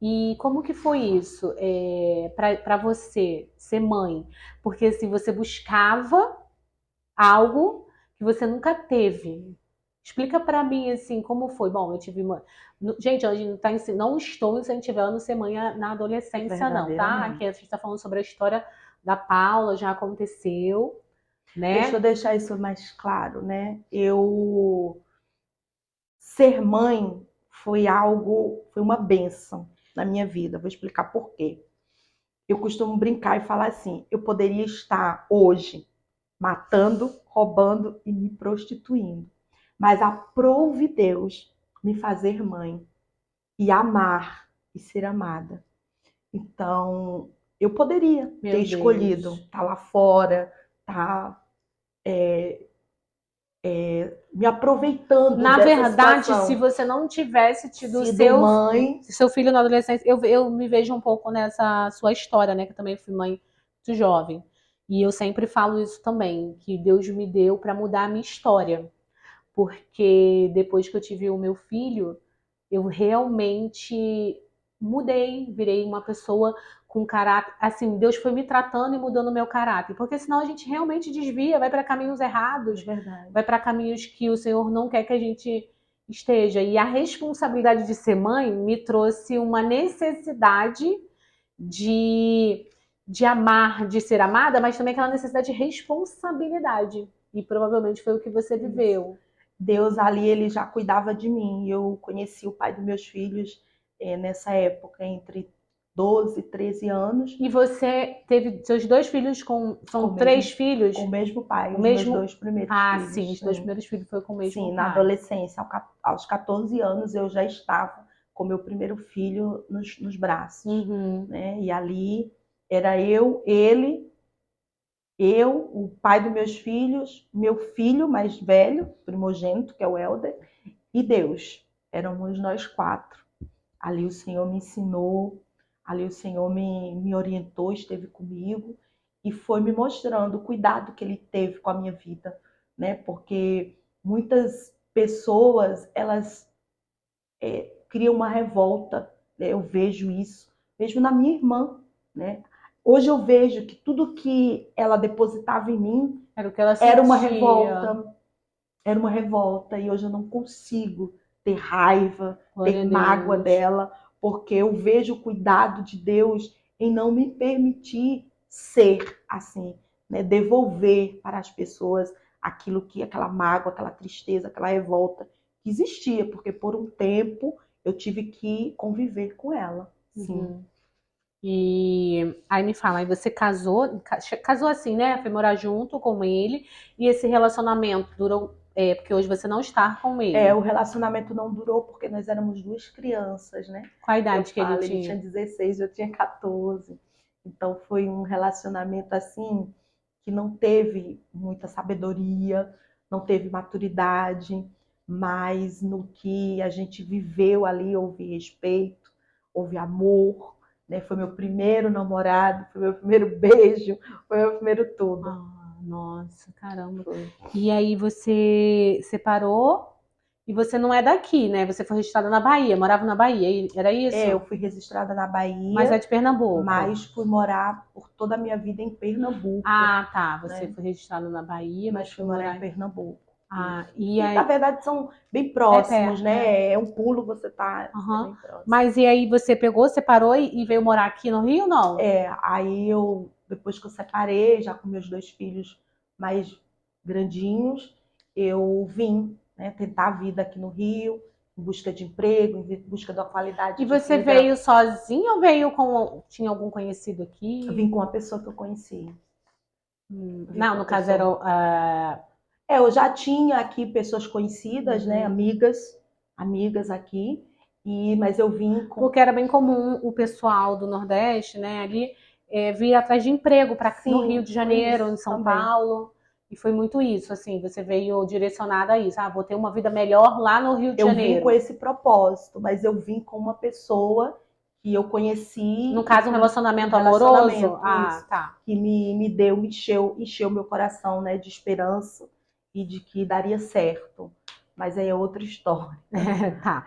E como que foi isso para você ser mãe? Porque assim, você buscava algo que você nunca teve. Explica pra mim assim como foi. Bom, eu tive uma. Gente, a gente não, não estou incentivando ser mãe na adolescência, não, tá? Aqui a Verdadeiramente. gente está falando sobre a história da Paula, já aconteceu, Deixa eu né? deixar isso mais claro, né? Eu ser mãe foi uma bênção na minha vida. Vou explicar por quê. Eu costumo brincar e falar assim: eu poderia estar hoje matando, roubando e me prostituindo, mas aprove Deus me fazer mãe e amar e ser amada. Então, eu poderia ter Meu escolhido Deus. estar lá fora, estar me aproveitando Na dessa verdade, se situação. você não tivesse tido o Sido mãe, seu filho na adolescência, eu me vejo um pouco nessa sua história, né? Que eu também fui mãe muito jovem. E eu sempre falo isso também, que Deus me deu para mudar a minha história. Porque depois que eu tive o meu filho, eu realmente mudei, virei uma pessoa com caráter. Assim, Deus foi me tratando e mudando o meu caráter, porque senão a gente realmente desvia, vai para caminhos é errados, verdade. vai para caminhos que o Senhor não quer que a gente esteja. E a responsabilidade de ser mãe me trouxe uma necessidade de, de amar, de ser amada, mas também aquela necessidade de responsabilidade. E provavelmente foi o que você Isso. viveu. Deus ali, ele já cuidava de mim. Eu conheci o pai dos meus filhos nessa época, entre 12 e 13 anos, E você teve seus dois filhos com. com São o três mesmo, filhos? com o mesmo pai, O os meus mesmo. dois primeiros Ah, sim, filhos. os dois Sim. primeiros filhos foi com o mesmo Sim, na pai. adolescência, aos 14 anos, eu já estava com meu primeiro filho nos braços. Uhum. Né? E ali era eu, ele, o pai dos meus filhos, meu filho mais velho, primogênito, que é o Helder, e Deus. éramos nós 4. Ali o Senhor me ensinou, ali o Senhor me orientou, esteve comigo e foi me mostrando o cuidado que Ele teve com a minha vida, né? Porque muitas pessoas, elas criam uma revolta, né? Eu vejo isso, vejo na minha irmã, né? Hoje eu vejo que tudo que ela depositava em mim Era o que ela era uma sentia. revolta, e hoje eu não consigo ter raiva, Glória ter a mágoa Deus. dela, porque eu vejo o cuidado de Deus em não me permitir ser assim, né? Devolver para as pessoas aquilo que, aquela mágoa, aquela tristeza, aquela revolta que existia, porque por um tempo eu tive que conviver com ela. Sim. Uhum. E aí me fala, aí você casou assim, né? Foi morar junto com ele, e esse relacionamento durou, porque hoje você não está com ele. O relacionamento não durou porque nós éramos 2 crianças, né? Qual a Eu idade que ele falo, ele tinha tinha? 16, eu tinha 14. Então foi um relacionamento assim que não teve muita sabedoria, não teve maturidade, mas no que a gente viveu ali houve respeito, houve amor, né? Foi meu primeiro namorado, foi meu primeiro beijo, foi meu primeiro tudo. Ah, nossa, caramba. Foi. E aí você separou e você não é daqui, né? Você foi registrada na Bahia, morava na Bahia, era Eu isso? fui registrada na Mas é Bahia, de Pernambuco. mas fui morar por toda a minha vida em Pernambuco, Ah, tá. Você né? foi registrada na Bahia, mas Mas foi fui morar em morar. Pernambuco. Ah, Isso. e E na aí. verdade são bem É próximos, perto, é. né? É um pulo, você tá Aham. bem próximo. Mas e aí você pegou, separou e veio morar aqui no Rio, não? Aí eu, depois que eu separei, já com meus 2 filhos mais grandinhos, eu vim, né, tentar a vida aqui no Rio, em busca de emprego, em busca da E qualidade de você vida. veio sozinha ou veio com. Tinha algum conhecido Eu aqui? vim com uma pessoa que eu conheci. Eu vim Não, com uma no caso era. pessoa. Eu já tinha aqui pessoas conhecidas, né, Uhum. amigas aqui, mas eu vim com. Porque era bem comum o pessoal do Nordeste, né, ali, vir atrás de emprego no Rio Sim, de foi Janeiro, em isso São também. Paulo. E foi muito isso, assim, você veio direcionada a isso. Ah, vou ter uma vida melhor lá no Rio de Eu vim com Janeiro. esse propósito, mas eu vim com uma pessoa que eu conheci No e caso, um que um relacionamento amoroso? relacionamento, Ah, isso, tá. que me deu, encheu meu coração, né, de esperança e de que daria certo. Mas aí é outra história. Tá.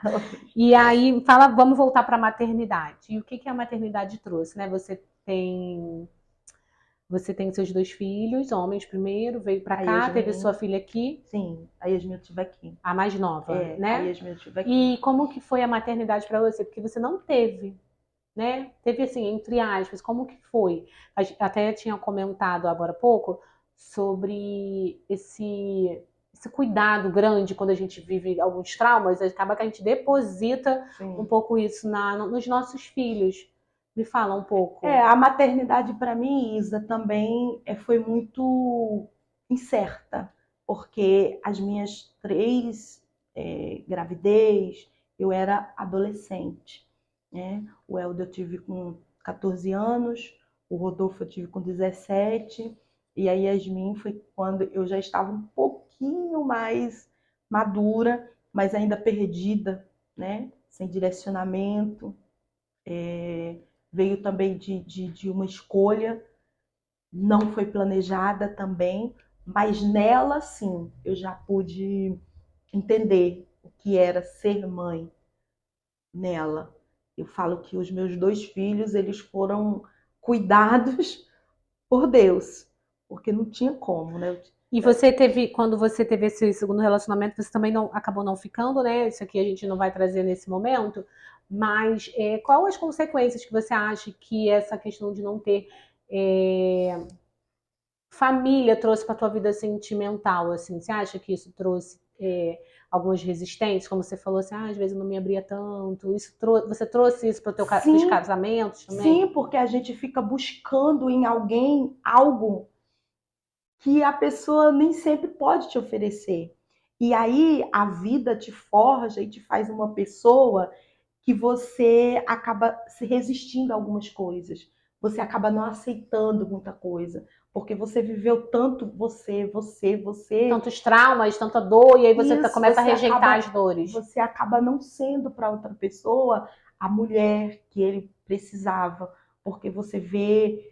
E aí, fala, vamos voltar para a maternidade. E o que que a maternidade trouxe, né? Você tem seus 2 filhos, homens primeiro, veio para A cá, teve sua Yasmin, filha aqui, sim, a Yasmin eu tive aqui. a mais nova, A né? Yasmin eu tive aqui. E como que foi a maternidade para você? Porque você não teve, né? Teve assim, entre aspas, como que foi? Até tinha comentado agora há pouco sobre esse cuidado grande quando a gente vive alguns traumas, acaba que a gente deposita um Sim. pouco isso nos nossos filhos. Me fala um pouco. A maternidade para mim, Isa, também foi muito incerta, porque as minhas 3 gravidez, eu era adolescente, né? O Helder eu tive com 14 anos, o Rodolfo eu tive com 17, e a Yasmin foi quando eu já estava um pouquinho mais madura, mas ainda perdida, né? Sem direcionamento. Veio também de uma escolha, não foi planejada também, mas nela sim eu já pude entender o que era ser mãe nela. Eu falo que os meus 2 filhos, eles foram cuidados por Deus, porque não tinha como, né? E quando você teve esse segundo relacionamento, você também não acabou não ficando, né? Isso aqui a gente não vai trazer nesse momento. Mas qual as consequências que você acha que essa questão de não ter é, família trouxe para tua vida sentimental, assim? Você acha que isso trouxe algumas resistências, como você falou assim, às vezes eu não me abria tanto. Você trouxe isso para os Sim, casamentos também? sim, porque a gente fica buscando em alguém algo que a pessoa nem sempre pode te oferecer. E aí a vida te forja e te faz uma pessoa que você acaba se resistindo a algumas coisas. Você acaba não aceitando muita coisa. Porque você viveu tanto você. Tantos traumas, tanta dor, e aí você Isso, começa a rejeitar as dores. você acaba não sendo para outra pessoa a mulher que ele precisava, porque você vê,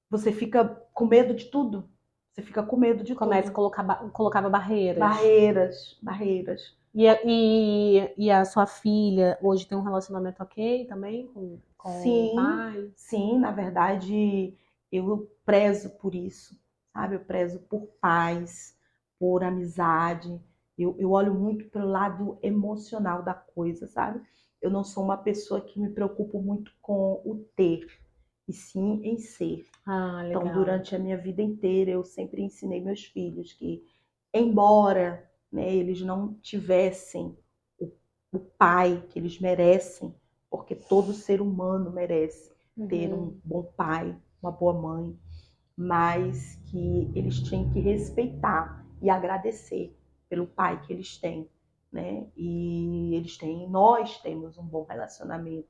você fica com medo de tudo. Você fica com medo de Começa a tudo. colocava barreiras. Barreiras. E a sua filha hoje tem um relacionamento ok também com o Sim, pai? sim, na verdade, eu prezo por isso, sabe? Eu prezo por paz, por amizade. Eu olho muito pelo lado emocional da coisa, sabe? Eu não sou uma pessoa que me preocupo muito com o ter, e sim em ser. Ah, Então, legal. durante a minha vida inteira, eu sempre ensinei meus filhos que, embora, né, eles não tivessem o, o pai que eles merecem, porque todo ser humano merece ter um Uhum. bom pai, uma boa mãe, mas que eles tinham que respeitar e agradecer pelo pai que eles têm, né? E nós temos um bom relacionamento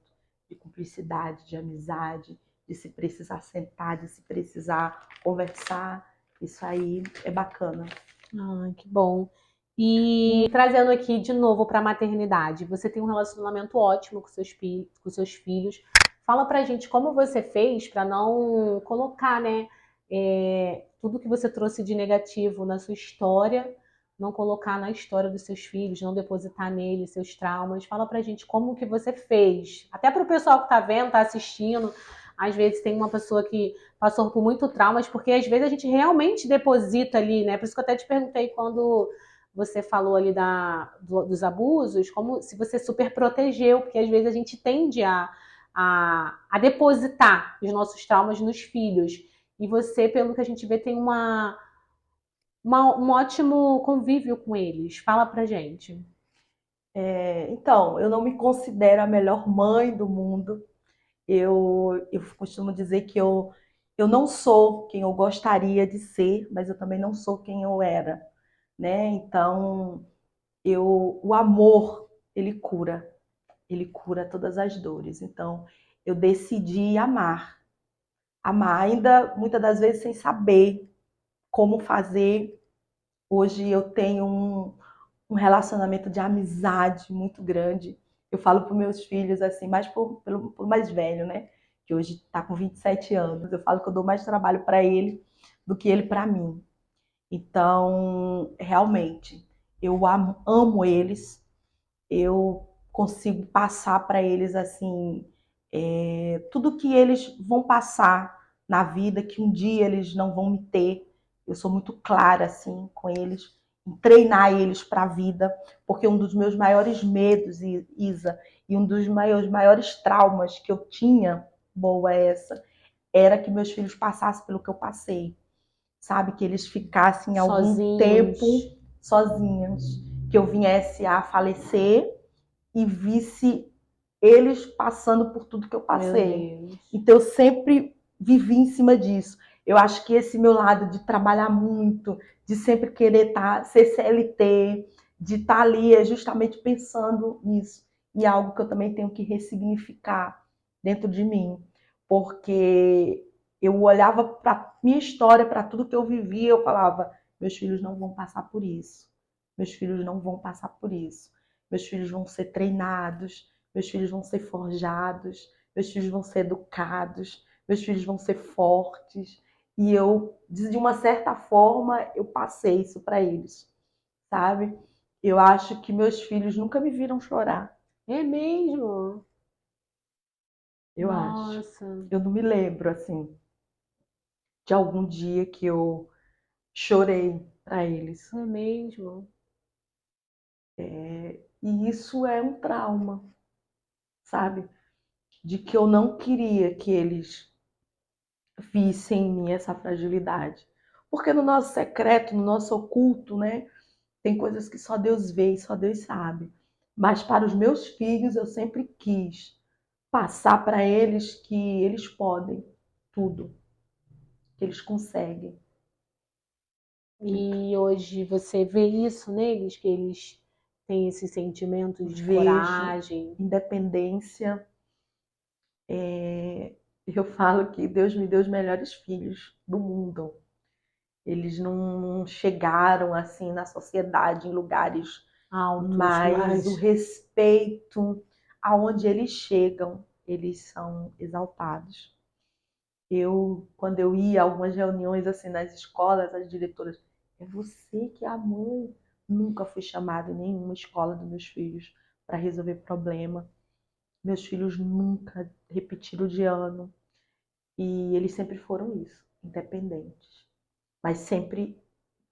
de cumplicidade, de amizade, de se precisar sentar, de se precisar conversar. Isso aí é bacana. Ai, que bom. E trazendo aqui de novo para a maternidade, você tem um relacionamento ótimo com seus filhos. Fala pra gente como você fez para não colocar, né, tudo que você trouxe de negativo na sua história, não colocar na história dos seus filhos, não depositar neles seus traumas. Fala pra gente como que você fez. Até para o pessoal que tá vendo, tá assistindo, às vezes tem uma pessoa que passou por muito traumas, porque às vezes a gente realmente deposita ali, né? Por isso que eu até te perguntei quando você falou ali dos abusos, como se você super protegeu, porque às vezes a gente tende a depositar os nossos traumas nos filhos. E você, pelo que a gente vê, tem um ótimo convívio com eles. Fala pra gente. Então, eu não me considero a melhor mãe do mundo. Eu costumo dizer que eu não sou quem eu gostaria de ser, mas eu também não sou quem eu era, né? Então, o amor, ele cura todas as dores. Então, eu decidi amar, amar ainda muitas das vezes sem saber como fazer. Hoje eu tenho um relacionamento de amizade muito grande. Eu falo para meus filhos assim, mais por mais velho, né? Que hoje está com 27 anos. Eu falo que eu dou mais trabalho para ele do que ele para mim. Então, realmente, eu amo eles. Eu consigo passar para eles assim tudo que eles vão passar na vida, que um dia eles não vão me ter. Eu sou muito clara assim com eles, em treinar eles para a vida, porque um dos meus maiores medos, Isa, e um dos maiores traumas que eu tinha, boa essa, era que meus filhos passassem pelo que eu passei, sabe? Que eles ficassem algum Sozinhos. tempo sozinhos, que eu viesse a falecer e visse eles passando por tudo que eu Meu passei. Deus. Então eu sempre vivi em cima disso. Eu acho que esse meu lado de trabalhar muito, de sempre querer ser CLT, de estar ali é justamente pensando nisso. E é algo que eu também tenho que ressignificar dentro de mim. Porque eu olhava para minha história, para tudo que eu vivia, eu falava: meus filhos não vão passar por isso. Meus filhos não vão passar por isso. Meus filhos vão ser treinados, meus filhos vão ser forjados, meus filhos vão ser educados, meus filhos vão ser fortes. E eu, de uma certa forma, eu passei isso para eles, sabe? Eu acho que meus filhos nunca me viram chorar. É mesmo? Eu acho. Nossa, Eu não me lembro, assim, de algum dia que eu chorei para eles. é mesmo. E isso é um trauma, sabe? De que eu não queria que eles vissem em mim essa fragilidade. Porque no nosso secreto, no nosso oculto, né, tem coisas que só Deus vê e só Deus sabe. Mas para os meus filhos eu sempre quis passar para eles que eles podem tudo, que eles conseguem. E hoje você vê isso neles, que eles têm esses sentimentos de Vejo coragem. independência. Eu falo que Deus me deu os melhores filhos do mundo. Eles não chegaram assim na sociedade em lugares, Altos, mas o respeito aonde eles chegam, eles são exaltados. Quando eu ia a algumas reuniões assim nas escolas, as diretoras, é você que é a mãe. Nunca fui chamada em nenhuma escola dos meus filhos para resolver problema. Meus filhos nunca repetiram de ano. E eles sempre foram isso, independentes. Mas sempre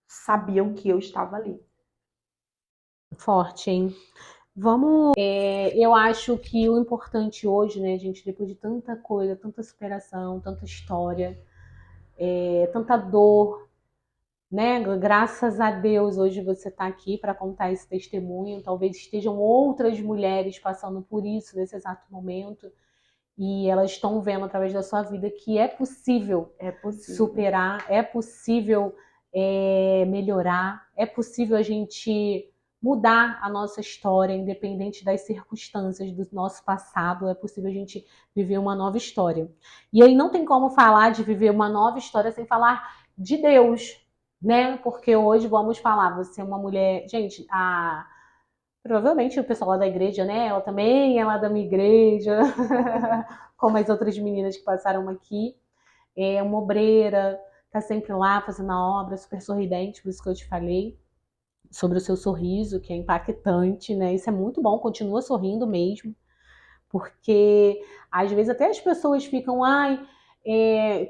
sabiam que eu estava ali. Forte, hein? Vamos. Eu acho que o importante hoje, né, gente, depois de tanta coisa, tanta superação, tanta história, tanta dor, né? Graças a Deus hoje você está aqui para contar esse testemunho. Talvez estejam outras mulheres passando por isso nesse exato momento e elas estão vendo através da sua vida que é possível superar, é possível melhorar, é possível a gente mudar a nossa história, independente das circunstâncias do nosso passado, é possível a gente viver uma nova história. E aí não tem como falar de viver uma nova história sem falar de Deus, né? Porque hoje vamos falar, você é uma mulher, gente, provavelmente o pessoal lá da igreja, né? Ela também é lá da minha igreja, como as outras meninas que passaram aqui. É uma obreira, tá sempre lá fazendo a obra, super sorridente, por isso que eu te falei sobre o seu sorriso, que é impactante, né? Isso é muito bom, continua sorrindo mesmo, porque às vezes até as pessoas ficam, ai,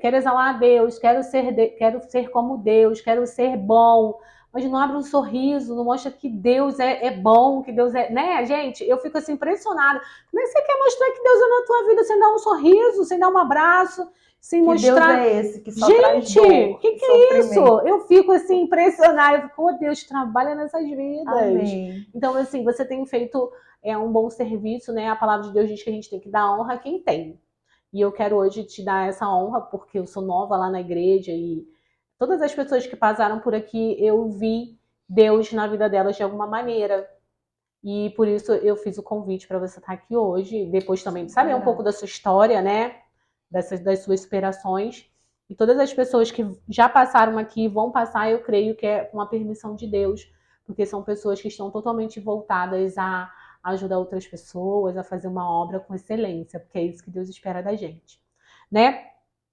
quero exalar a Deus, quero ser como Deus, quero ser bom, mas não abre um sorriso, não mostra que Deus é bom, que Deus é, né, gente? Eu fico assim impressionada. Como é que você quer mostrar que Deus é na tua vida sem dar um sorriso, sem dar um abraço, sem Que mostrar? Deus é esse que só traz Gente, dor que e é isso? sofrimento. Eu fico assim impressionada. Eu fico, oh Deus, trabalha nessas vidas. Amém. Então, assim, você tem feito um bom serviço, né? A palavra de Deus diz que a gente tem que dar honra a quem tem. E eu quero hoje te dar essa honra, porque eu sou nova lá na igreja e todas as pessoas que passaram por aqui, eu vi Deus na vida delas de alguma maneira. E por isso eu fiz o convite para você estar aqui hoje, depois também de saber um pouco da sua história, né? Das suas superações. E todas as pessoas que já passaram aqui e vão passar, eu creio que é com a permissão de Deus, porque são pessoas que estão totalmente voltadas a ajudar outras pessoas, a fazer uma obra com excelência, porque é isso que Deus espera da gente, né?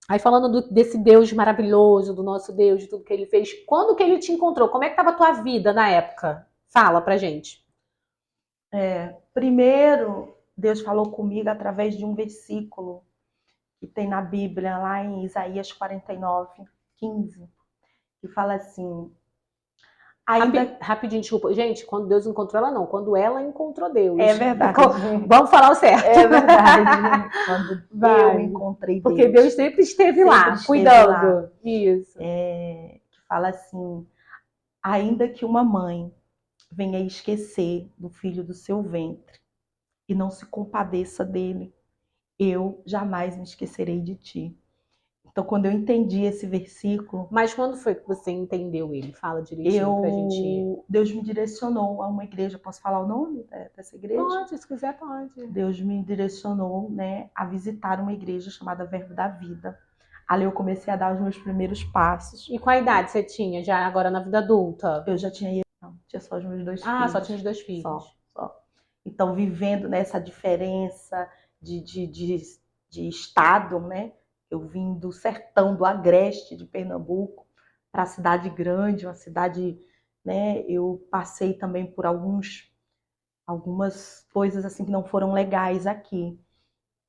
Aí falando desse Deus maravilhoso, do nosso Deus, de tudo que ele fez, quando que ele te encontrou? Como é que estava a tua vida na época? Fala pra gente. Primeiro, Deus falou comigo através de um versículo que tem na Bíblia, lá em Isaías 49:15, que fala assim, ainda... Rapidinho, desculpa. Gente, quando Deus encontrou ela, não. Quando ela encontrou Deus. É verdade. Vamos falar o certo. É verdade. Quando eu encontrei Deus. Porque Deus sempre esteve lá, cuidando. Isso. Que fala assim, ainda que uma mãe venha esquecer do filho do seu ventre e não se compadeça dele, eu jamais me esquecerei de ti. Então, quando eu entendi esse versículo... Mas quando foi que você entendeu ele? Fala direitinho pra gente. Deus me direcionou a uma igreja. Posso falar o nome dessa igreja? Pode, se quiser pode. Deus me direcionou, né, a visitar uma igreja chamada Verbo da Vida. Ali eu comecei a dar os meus primeiros passos. E qual a idade você tinha já agora na vida adulta? Eu já tinha... Não, tinha só os meus 2 filhos. Ah, só tinha os 2 filhos. Só. Então, vivendo nessa diferença de estado, né? Eu vim do sertão, do agreste de Pernambuco, para a cidade grande, uma cidade, né? Eu passei também por algumas coisas assim que não foram legais aqui.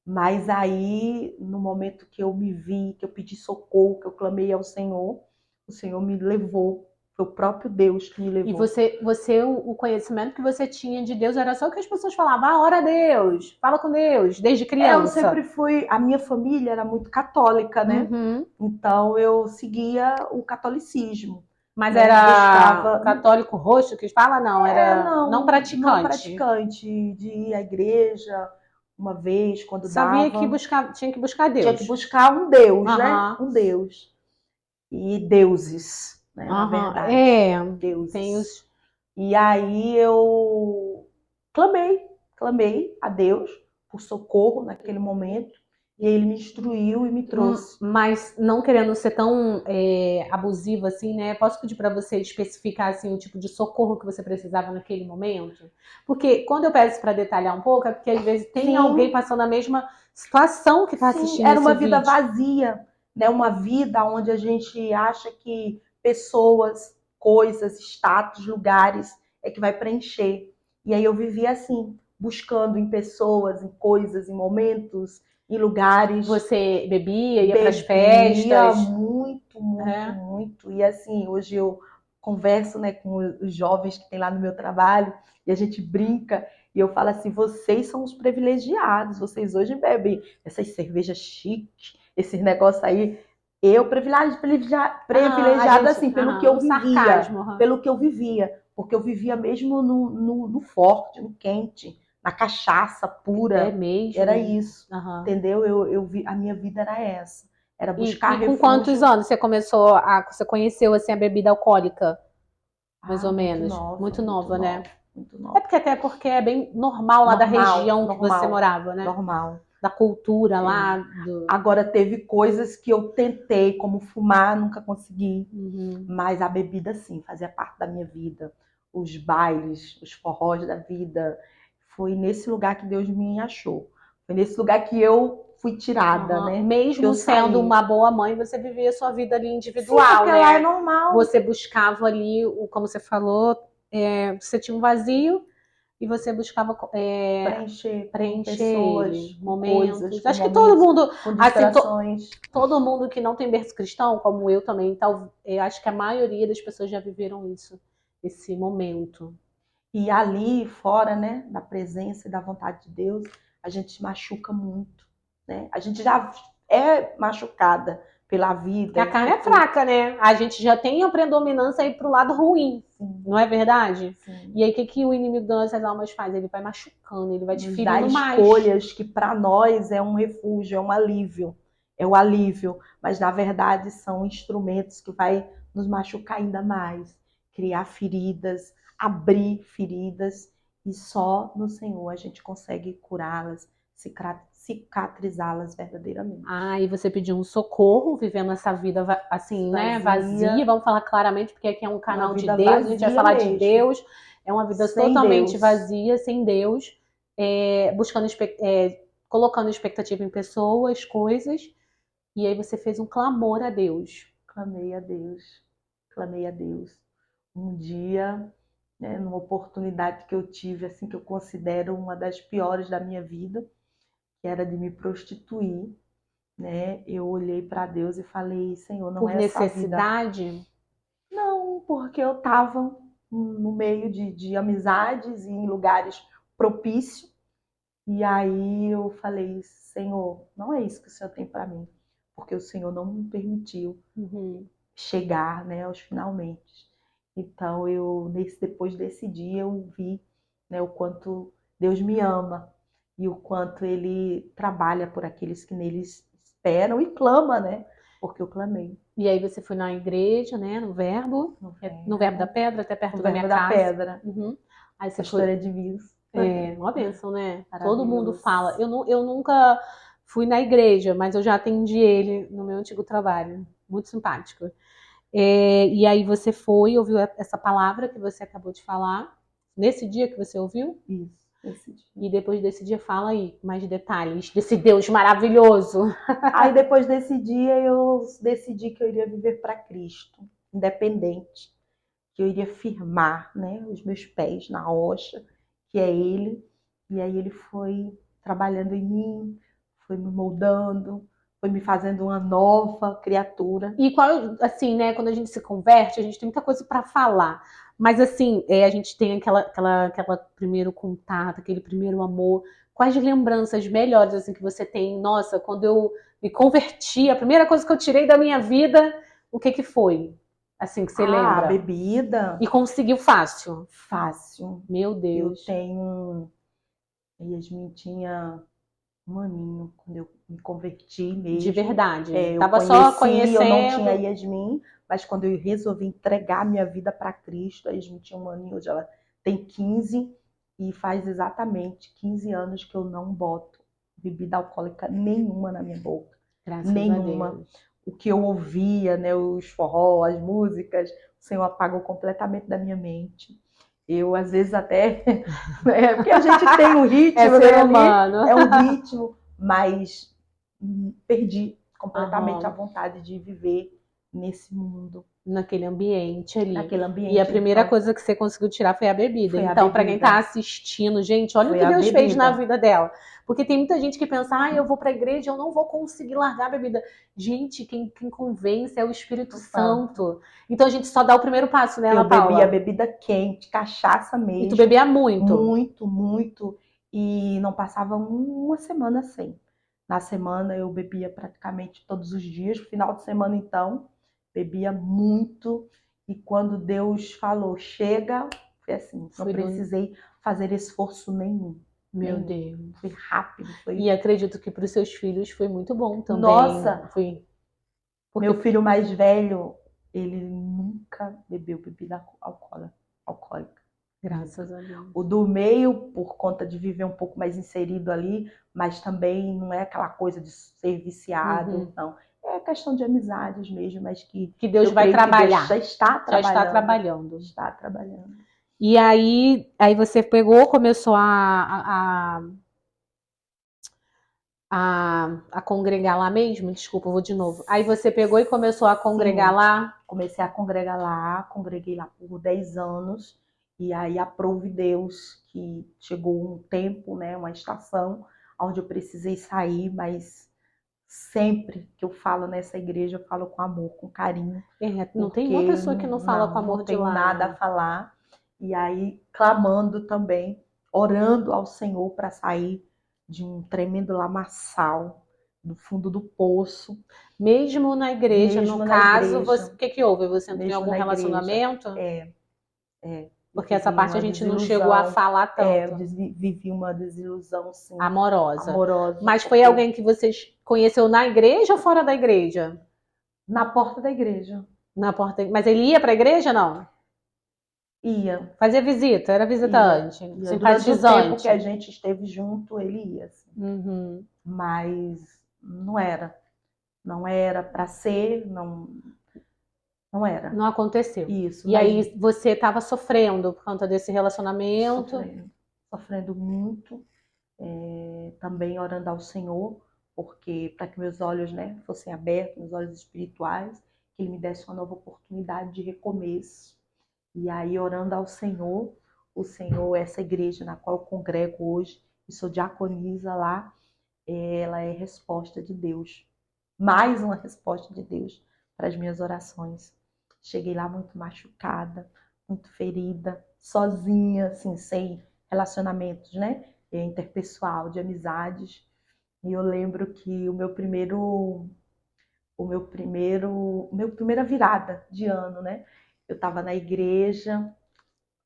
Mas aí, no momento que eu me vi, que eu pedi socorro, que eu clamei ao Senhor, o Senhor me levou. Foi o próprio Deus que me levou. E o conhecimento que você tinha de Deus era só o que as pessoas falavam, ora a Deus, fala com Deus, desde criança. Eu sempre fui... A minha família era muito católica, né? Uhum. Então, eu seguia o catolicismo. Mas era católico roxo que fala? Não, era não praticante. Não praticante, de ir à igreja uma vez, quando Sabia dava. que tinha que buscar Deus. Tinha que buscar um Deus, né? Um Deus. E deuses, né? Na verdade. Deuses. E aí eu clamei a Deus por socorro naquele momento. E aí ele me instruiu e me trouxe. Mas não querendo ser tão abusiva assim, né? Posso pedir para você especificar assim o tipo de socorro que você precisava naquele momento? Porque quando eu peço para detalhar um pouco, é porque às vezes tem alguém Sim, passando a mesma situação que está sim, assistindo era esse uma vida vídeo. vazia, né? Uma vida onde a gente acha que pessoas, coisas, status, lugares é que vai preencher. E aí eu vivia assim, buscando em pessoas, em coisas, em momentos, em lugares. Você bebia, ia para as Bebia festas, muito, muito, é? muito. E assim, hoje eu converso, né, com os jovens que tem lá no meu trabalho e a gente brinca e eu falo assim: vocês são os privilegiados, vocês hoje bebem essas cervejas chiques, esses negócios aí. Eu A privilegiada gente, assim pelo que eu no vivia, sarcasmo, pelo que eu vivia, porque eu vivia mesmo no forte, no quente, na cachaça é pura. Era mesmo. isso. Aham. Entendeu? A minha vida era essa. Era buscar E com quantos refúgio. anos você conheceu assim a bebida alcoólica, mais ou menos? Muito Muito nova, né? nova, muito É nova. porque até porque é bem normal lá da Normal, região que você normal, morava, né? normal. Da cultura É. lá do. Agora teve coisas que eu tentei, como fumar, nunca consegui. Uhum. Mas a bebida, sim, fazia parte da minha vida. Os bailes, os forrós da vida. Foi nesse lugar que Deus me achou. Foi nesse lugar que eu fui tirada, Aham. né? Que eu Mesmo sendo saí. uma boa mãe, você vivia a sua vida ali Sim, individual, porque lá é né? normal. Você buscava ali, como você falou, você tinha um vazio e você buscava Preencher com preencher ele, pessoas, com coisas, momentos. com Acho que todo momentos, mundo, com assim, distrações. todo mundo que não tem berço cristão, como eu também, eu acho que a maioria das pessoas já viveram isso, esse momento. E ali, fora, né, da presença e da vontade de Deus, a gente se machuca muito, né? A gente já é machucada pela Porque a vida, carne é por... fraca, né? A gente já tem a predominância aí pro lado ruim, Sim, não é verdade? sim. E aí, o que, que o inimigo das nossas almas faz? Ele vai machucando, ele vai te Nos dá ferindo mais. escolhas que para nós é um refúgio, é um alívio, é o alívio, mas na verdade são instrumentos que vai nos machucar ainda mais, criar feridas, abrir feridas e só no Senhor a gente consegue curá-las, cicatrizá-las verdadeiramente. Ah, e você pediu um socorro, vivendo essa vida assim, né, vazia. Vazia, Vamos falar claramente, porque aqui é um uma canal de vida Deus, a gente vai vazia falar de mesmo, Deus. É uma vida sem totalmente Deus. vazia, sem Deus, buscando, colocando expectativa em pessoas, coisas. E aí você fez um clamor a Deus. Clamei a Deus, clamei a Deus. Um dia, né, numa oportunidade que eu tive, assim, que eu considero uma das piores da minha vida, que era de me prostituir, né? Eu olhei para Deus e falei, Senhor, não Por é essa a vida. necessidade? Não, porque eu estava no meio de amizades e em lugares propícios. E aí eu falei, Senhor, não é isso que o Senhor tem para mim, porque o Senhor não me permitiu Uhum. chegar, né, aos finalmente. Então depois desse dia eu vi, né, o quanto Deus me ama e o quanto Ele trabalha por aqueles que neles esperam e clama, né? Porque eu clamei E aí você foi na igreja, né, no verbo da pedra, até no perto da minha verbo da casa. pedra, Uhum. Aí você foi. pastora Edmilson. Uma bênção, né? Todo mundo Maravilhoso. fala. Eu nunca fui na igreja, mas eu já atendi ele no meu antigo trabalho. Muito simpático. E aí você foi, ouviu essa palavra que você acabou de falar, nesse dia que você ouviu, Isso, esse dia. e depois desse dia fala aí mais detalhes desse Deus maravilhoso. Aí depois desse dia eu decidi que eu iria viver para Cristo, independente, que eu iria firmar, né, os meus pés na rocha, que é Ele. E aí Ele foi trabalhando em mim, foi me moldando, foi me fazendo uma nova criatura. E qual, assim, né, quando a gente se converte, a gente tem muita coisa para falar. Mas assim, a gente tem aquela primeiro contato, aquele primeiro amor. Quais lembranças melhores assim que você tem? Nossa, quando eu me converti, a primeira coisa que eu tirei da minha vida, o que que foi? Assim que você Ah, a lembra? bebida, E conseguiu fácil. fácil. Meu Eu Deus. tenho. A Yasmin tinha um aninho quando eu me converti De mesmo. verdade. Eu Tava só conheci, eu não tinha conhecendo. Yasmin, mas quando eu resolvi entregar minha vida para Cristo, a Yasmin tinha um aninho, hoje ela tem 15 e faz exatamente 15 anos que eu não boto bebida alcoólica nenhuma na minha boca. Graças Nenhuma. a Deus. O que eu ouvia, né, os forró, as músicas, o Senhor apagou completamente da minha mente. Eu, às vezes, até... porque a gente tem um ritmo, É né, ser ali, humano. é um ritmo, mas perdi completamente a Aham. vontade de viver nesse mundo, Naquele ambiente ali. naquele E a ambiente. primeira Então, coisa que você conseguiu tirar foi a bebida. foi a Então, para quem tá bebida. assistindo, gente, olha o Foi que a Deus fez na bebida. vida dela. Porque tem muita gente que pensa, eu vou pra igreja, eu não vou conseguir largar a bebida. Gente, quem convence é o Espírito Santo. Então a gente só dá o primeiro passo, né, Ana Eu bebia Paula? bebida quente, cachaça E tu mesmo. bebia muito. Muito, muito. E não passava uma semana sem. Na semana eu bebia praticamente todos os dias. No final de semana, então, bebia muito. E quando Deus falou, chega, foi assim, não precisei fazer esforço nenhum. Meu Nenhum. Deus. Foi rápido. Foi... E acredito que para os seus filhos foi muito bom também. Nossa! Foi. Porque... Meu filho mais velho, ele nunca bebeu bebida alcoólica. Graças a Deus. O do meio, por conta de viver um pouco mais inserido ali, mas também não é aquela coisa de ser viciado, não. É questão de amizades mesmo, mas que Deus vai trabalhar. Deus já está trabalhando. Já está trabalhando. Está trabalhando. E aí você pegou, começou a congregar lá mesmo? Desculpa, eu vou de novo. Aí você pegou e começou a congregar lá? Comecei a congregar lá, congreguei lá por 10 anos. E aí aprove Deus que chegou um tempo, né, uma estação, onde eu precisei sair, mas sempre que eu falo nessa igreja, eu falo com amor, com carinho. Não tem uma pessoa que não fala com amor de lá. Não tenho nada a falar. E aí, clamando também, orando ao Senhor para sair de um tremendo lamaçal do fundo do poço. Mesmo na igreja, no caso, o que houve? Você entrou em algum relacionamento? Porque essa parte a gente não chegou a falar tanto. Vivi uma desilusão, sim. Amorosa. Mas foi alguém que vocês conheceu na igreja ou fora da igreja? Na porta da igreja. Na porta. Mas ele ia para a igreja, não? Ia. Fazia visita, era visitante, ia. simpatizante. Durante o tempo que a gente esteve junto, ele ia. Assim. Mas não era. Não era para ser, não era. Não aconteceu. Isso. E aí você estava sofrendo por conta desse relacionamento? Sofrendo muito. Também orando ao Senhor, porque para que meus olhos, né, fossem abertos, meus olhos espirituais, que Ele me desse uma nova oportunidade de recomeço. E aí orando ao Senhor, o Senhor, essa igreja na qual eu congrego hoje, e sou diaconisa lá, ela é resposta de Deus. Mais uma resposta de Deus para as minhas orações. Cheguei lá muito machucada, muito ferida, sozinha, assim, sem relacionamentos, né? Interpessoal, de amizades. E eu lembro que a primeira virada de ano, né? Eu estava na igreja,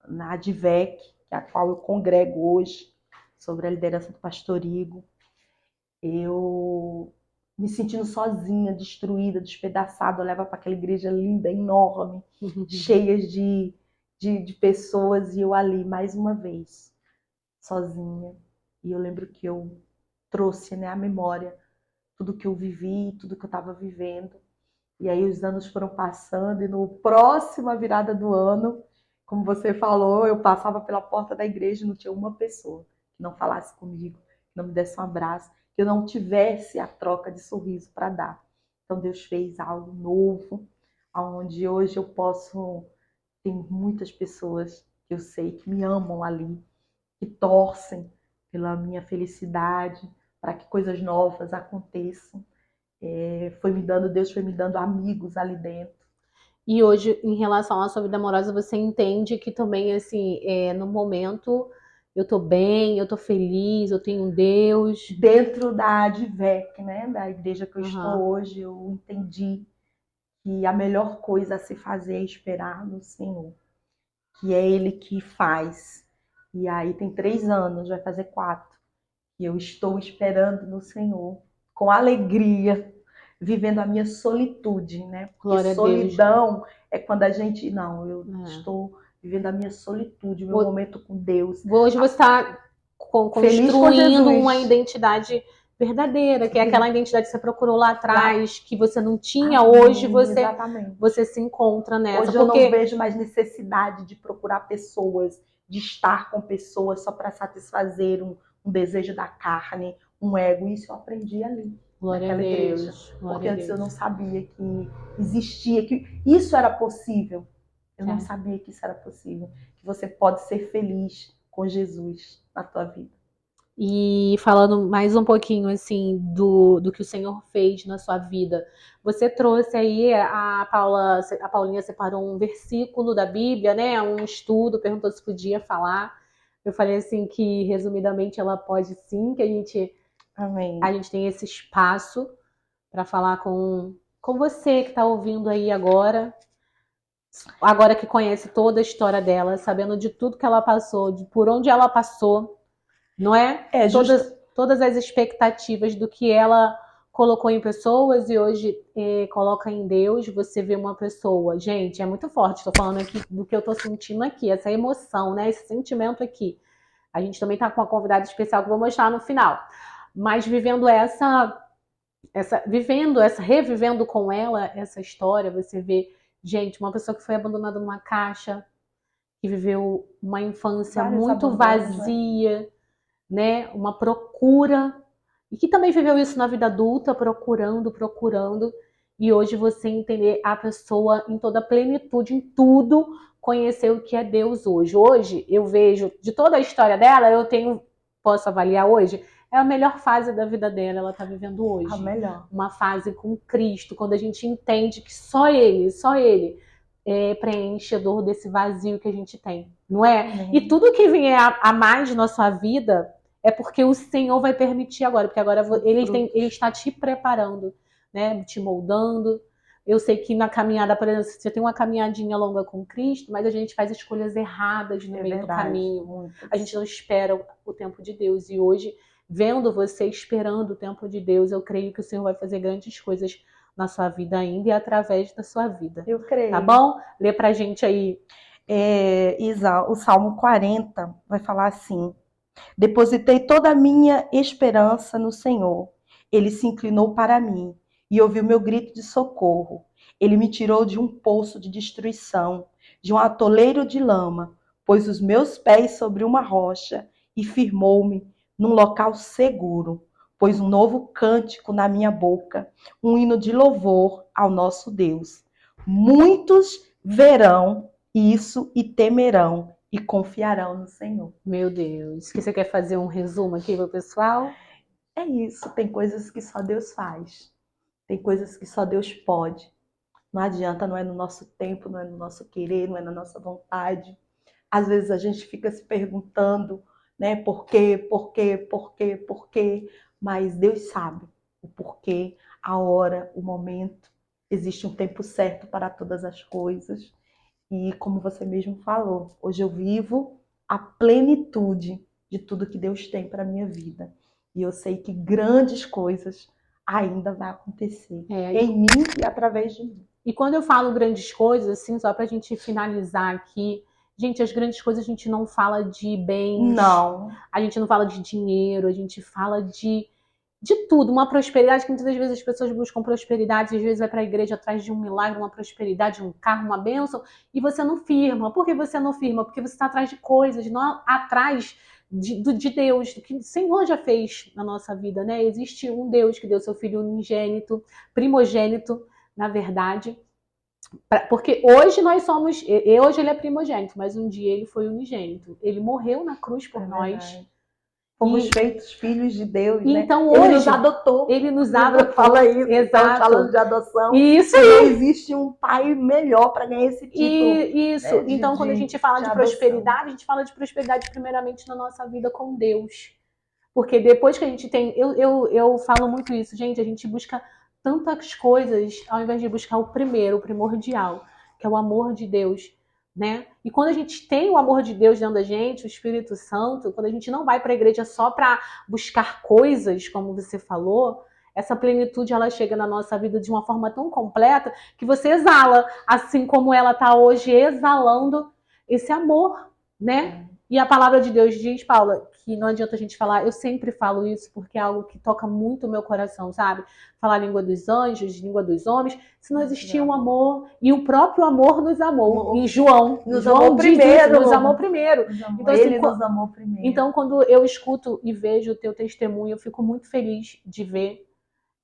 na ADVEC, que é a qual eu congrego hoje, sobre a liderança do pastor Igor. Eu me sentindo sozinha, destruída, despedaçada, eu olhava para aquela igreja linda, enorme, cheia de pessoas, e eu ali, mais uma vez, sozinha. E eu lembro que eu trouxe, né, à memória tudo que eu vivi, tudo que eu estava vivendo. E aí os anos foram passando, e no próxima virada do ano, como você falou, eu passava pela porta da igreja e não tinha uma pessoa que não falasse comigo, que não me desse um abraço, que eu não tivesse a troca de sorriso para dar. Então Deus fez algo novo, onde hoje eu posso ter muitas pessoas que eu sei que me amam ali, que torcem pela minha felicidade, para que coisas novas aconteçam. Deus foi me dando amigos ali dentro. E hoje, em relação à sua vida amorosa, você entende que também, assim, no momento, eu tô bem, eu tô feliz, eu tenho um Deus. Dentro da ADVEC, né, da igreja que eu estou hoje, eu entendi que a melhor coisa a se fazer é esperar no Senhor, que é Ele que faz. E aí tem 3 anos, vai fazer 4, e eu estou esperando no Senhor, com alegria, vivendo a minha solitude, né? Porque Glória solidão é quando a gente... Não, eu estou vivendo a minha solitude, o meu momento com Deus. Hoje você está construindo uma identidade verdadeira, que é aquela identidade que você procurou lá atrás, que você não tinha, Amém, hoje exatamente. você se encontra nessa. Hoje eu não vejo mais necessidade de procurar pessoas, de estar com pessoas só para satisfazer um desejo da carne, um ego. Isso eu aprendi ali, Glória a naquela igreja. Deus. Porque Glória a antes eu Deus. não sabia que existia, que isso era possível. Eu não sabia que isso era possível. Que você pode ser feliz com Jesus na tua vida. E falando mais um pouquinho assim do que o Senhor fez na sua vida, você trouxe aí a Paulinha separou um versículo da Bíblia, né? Um estudo, perguntou se podia falar. Eu falei assim que resumidamente ela pode sim, que Amém. a gente tem esse espaço para falar com você que está ouvindo aí agora que conhece toda a história dela, sabendo de tudo que ela passou, de por onde ela passou. Não é? Todas as expectativas do que ela colocou em pessoas e hoje coloca em Deus, você vê uma pessoa. Gente, é muito forte, estou falando aqui do que eu estou sentindo aqui, essa emoção, né? Esse sentimento aqui. A gente também está com uma convidada especial que eu vou mostrar no final. Mas revivendo com ela essa história, você vê, gente, uma pessoa que foi abandonada numa caixa, que viveu uma infância muito vazia, né? Uma procura, e que também viveu isso na vida adulta, procurando, e hoje você entender a pessoa em toda a plenitude, em tudo, conhecer o que é Deus hoje. Hoje, eu vejo, de toda a história dela, posso avaliar hoje, é a melhor fase da vida dela, ela está vivendo hoje. A melhor. Uma fase com Cristo, quando a gente entende que só Ele é preenchedor desse vazio que a gente tem, não é? E tudo que vier a mais na sua vida é porque o Senhor vai permitir agora, porque agora ele está te preparando, né? Te moldando. Eu sei que na caminhada, por exemplo, você tem uma caminhadinha longa com Cristo, mas a gente faz escolhas erradas no meio do caminho. Muitas. A gente não espera o tempo de Deus. E hoje, vendo você esperando o tempo de Deus, eu creio que o Senhor vai fazer grandes coisas na sua vida ainda e através da sua vida. Eu creio. Tá bom? Lê pra gente aí. Isa, o Salmo 40 vai falar assim: depositei toda a minha esperança no Senhor. Ele se inclinou para mim e ouviu meu grito de socorro. Ele me tirou de um poço de destruição, de um atoleiro de lama, pôs os meus pés sobre uma rocha e firmou-me num local seguro. Pôs um novo cântico na minha boca, um hino de louvor ao nosso Deus. Muitos verão isso e temerão e confiarão no Senhor. Meu Deus, que você quer fazer um resumo aqui para o pessoal? É isso, tem coisas que só Deus faz. Tem coisas que só Deus pode. Não adianta, não é no nosso tempo, não é no nosso querer, não é na nossa vontade. Às vezes a gente fica se perguntando, né, por quê, mas Deus sabe o porquê, a hora, o momento. Existe um tempo certo para todas as coisas. E como você mesmo falou, hoje eu vivo a plenitude de tudo que Deus tem para a minha vida. E eu sei que grandes coisas ainda vão acontecer em mim e através de mim. E quando eu falo grandes coisas, assim, só para a gente finalizar aqui, gente, as grandes coisas a gente não fala de bens, não. A gente não fala de dinheiro, a gente fala de tudo, uma prosperidade que muitas vezes as pessoas buscam prosperidade, às vezes vai para a igreja atrás de um milagre, uma prosperidade, um carro, uma bênção, e você não firma. Por que você não firma? Porque você está atrás de coisas, não atrás de Deus, do que o Senhor já fez na nossa vida, né? Existe um Deus que deu seu filho unigênito, primogênito, na verdade, porque hoje nós somos, hoje ele é primogênito, mas um dia ele foi unigênito. Ele morreu na cruz por nós. Fomos feitos filhos de Deus, então, né? Hoje, ele nos adotou. Ele nos adotou. Fala isso, exato. Estamos falando de adoção. Isso aí. Não existe um pai melhor para ganhar esse título. Isso. Né, então, quando a gente fala de prosperidade, a gente fala de prosperidade primeiramente na nossa vida com Deus. Porque depois que a gente tem... Eu falo muito isso, gente, a gente busca tantas coisas ao invés de buscar o primeiro, o primordial, que é o amor de Deus. Né? E quando a gente tem o amor de Deus dentro da gente, o Espírito Santo, quando a gente não vai para a igreja só para buscar coisas, como você falou, essa plenitude ela chega na nossa vida de uma forma tão completa que você exala, assim como ela está hoje exalando esse amor, né? E a palavra de Deus diz, Paula, que não adianta a gente falar, eu sempre falo isso porque é algo que toca muito o meu coração, sabe? Falar a língua dos anjos, língua dos homens, se não existia um amor, e o próprio amor nos amou. Em João, Nos João amou diz primeiro. isso, nos amou primeiro. Então, assim, Ele nos amou primeiro. Então, quando eu escuto e vejo o teu testemunho, eu fico muito feliz de ver.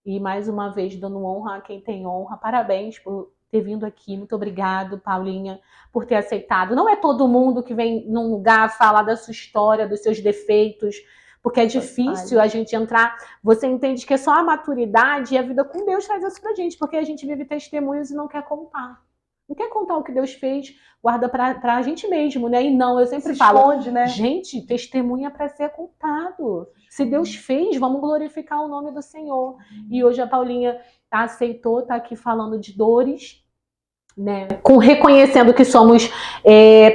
E mais uma vez, dando honra a quem tem honra. Parabéns por ter vindo aqui. Muito obrigado, Paulinha, por ter aceitado. Não é todo mundo que vem num lugar falar da sua história, dos seus defeitos, porque é difícil a gente entrar. Você entende que é só a maturidade e a vida com Deus traz isso pra gente, porque a gente vive testemunhos e não quer contar. Não quer contar o que Deus fez, guarda pra gente mesmo, né? E não, eu sempre falo, esconde, né? Gente, testemunha para ser contado. Se Deus fez, vamos glorificar o nome do Senhor. E hoje a Paulinha aceitou, tá aqui falando de dores, né? Reconhecendo que somos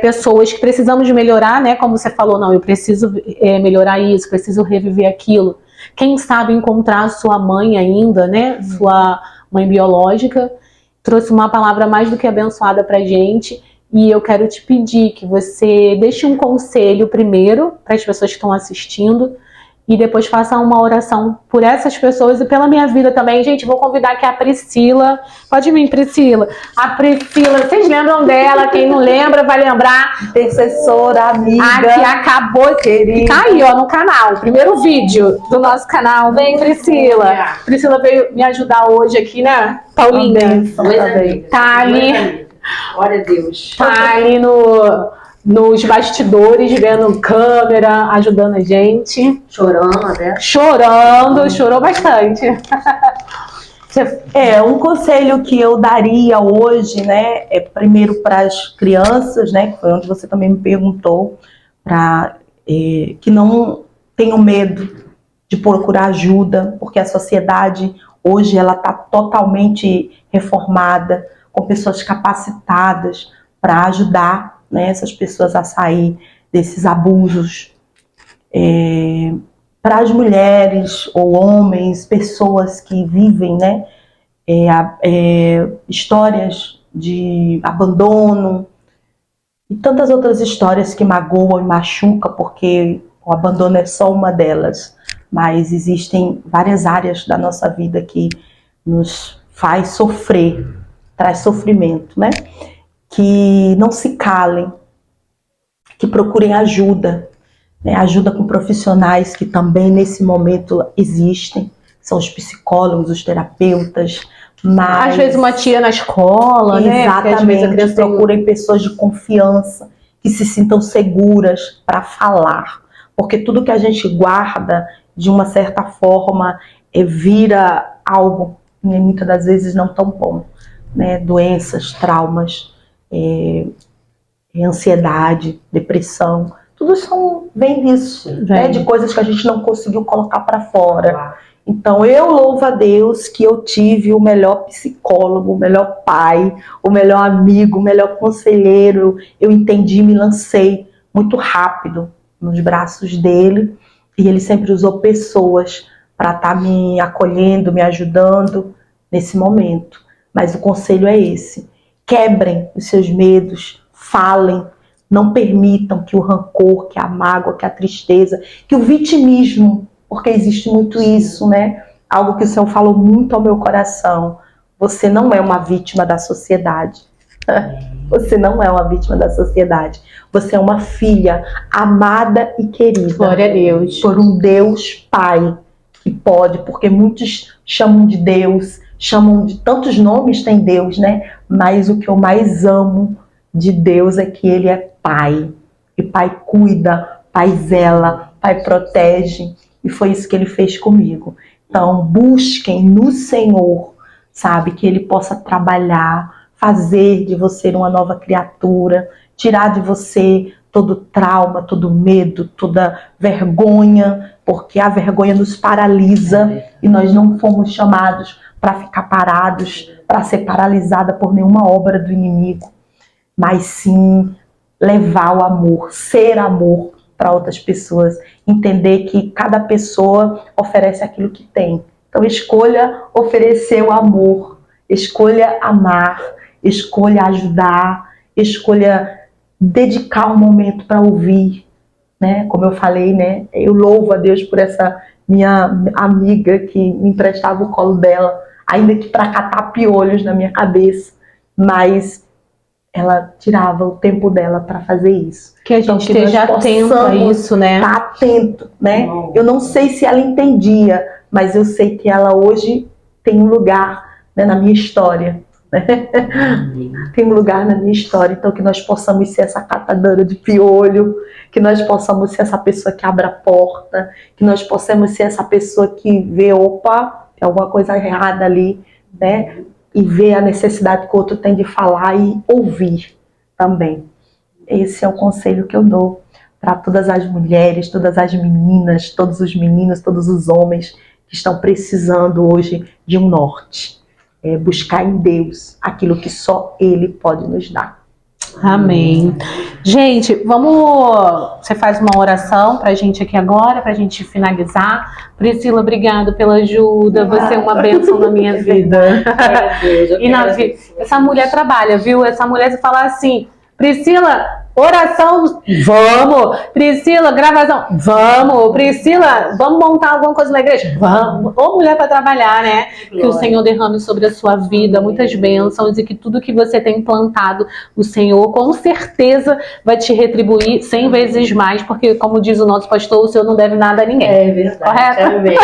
pessoas que precisamos melhorar, né? Como você falou, não, eu preciso melhorar isso, preciso reviver aquilo. Quem sabe encontrar a sua mãe ainda, né? Sua mãe biológica. Trouxe uma palavra mais do que abençoada pra gente. E eu quero te pedir que você deixe um conselho primeiro para as pessoas que estão assistindo e depois faça uma oração por essas pessoas e pela minha vida também. Gente, vou convidar aqui a Priscila. Pode vir, Priscila. A Priscila, vocês lembram dela? Quem não lembra vai lembrar. Intercessora, amiga. A que acabou de cair, ó, no canal. Primeiro vídeo do nosso canal. Vem, Priscila. Priscila veio me ajudar hoje aqui, né, Paulinha? Tá ali. Glória a Deus. Tá ali nos bastidores, vendo câmera, ajudando a gente. Chorando, né? Chorou bastante. Um conselho que eu daria hoje, né, é primeiro para as crianças, né, que foi onde você também me perguntou, para que não tenham medo de procurar ajuda, porque a sociedade hoje ela está totalmente reformada, com pessoas capacitadas para ajudar, né, essas pessoas a sair desses abusos. Para as mulheres ou homens, pessoas que vivem, né, histórias de abandono e tantas outras histórias que magoam e machucam, porque o abandono é só uma delas, mas existem várias áreas da nossa vida que nos faz sofrer, traz sofrimento, né? Que não se calem, que procurem ajuda, né? Ajuda com profissionais que também nesse momento existem, são os psicólogos, os terapeutas, mas... Às vezes uma tia na escola, né? Exatamente, procurem pessoas de confiança, que se sintam seguras para falar, porque tudo que a gente guarda, de uma certa forma, vira algo, né, muitas das vezes não tão bom. Né, doenças, traumas, ansiedade, depressão, tudo vem disso, né, de coisas que a gente não conseguiu colocar para fora. Então eu louvo a Deus que eu tive o melhor psicólogo, o melhor pai, o melhor amigo, o melhor conselheiro. Eu entendi, me lancei muito rápido nos braços dele e ele sempre usou pessoas para estar me acolhendo, me ajudando nesse momento. Mas o conselho é esse: quebrem os seus medos, falem, não permitam que o rancor, que a mágoa, que a tristeza, que o vitimismo, porque existe muito isso, né? Algo que o Senhor falou muito ao meu coração. Você não é uma vítima da sociedade. Você não é uma vítima da sociedade. Você é uma filha amada e querida. Glória a Deus. Por um Deus Pai que pode, porque muitos chamam de Deus, chamam de tantos nomes, tem Deus, né? Mas o que eu mais amo de Deus é que Ele é Pai. E Pai cuida, Pai zela, Pai protege. E foi isso que Ele fez comigo. Então, busquem no Senhor, sabe? Que Ele possa trabalhar, fazer de você uma nova criatura, tirar de você todo trauma, todo medo, toda vergonha, porque a vergonha nos paralisa e nós não fomos chamados para ficar parados, para ser paralisada por nenhuma obra do inimigo, mas sim levar o amor, ser amor para outras pessoas, entender que cada pessoa oferece aquilo que tem. Então escolha oferecer o amor, escolha amar, escolha ajudar, escolha dedicar um momento para ouvir, né? Como eu falei, né? Eu louvo a Deus por essa minha amiga que me emprestava o colo dela, ainda que para catar piolhos na minha cabeça, mas ela tirava o tempo dela para fazer isso. Que a gente esteja atento a isso, né? Tá atento, né? Eu não sei se ela entendia, mas eu sei que ela hoje tem um lugar, né, na minha história. Né? Tem um lugar na minha história, então que nós possamos ser essa catadora de piolho, que nós possamos ser essa pessoa que abre a porta, que nós possamos ser essa pessoa que vê, opa, tem alguma coisa errada ali, né? E vê a necessidade que o outro tem de falar e ouvir também. Esse é o conselho que eu dou para todas as mulheres, todas as meninas, todos os meninos, todos os homens que estão precisando hoje de um norte. É buscar em Deus aquilo que só Ele pode nos dar. Amém. Gente, vamos... Você faz uma oração pra gente aqui agora, pra gente finalizar. Priscila, obrigado pela ajuda. Você é uma bênção na minha vida. E na vida. Essa mulher trabalha, viu? Essa mulher, você fala assim, Priscila, oração, vamos. Priscila, gravação, vamos. Priscila, vamos montar alguma coisa na igreja? Vamos. Ô, mulher para trabalhar, né? Que o Senhor derrame sobre a sua vida muitas bênçãos e que tudo que você tem plantado, o Senhor com certeza vai te retribuir 100 vezes mais, porque como diz o nosso pastor, o Senhor não deve nada a ninguém. É verdade. Correto? Amém.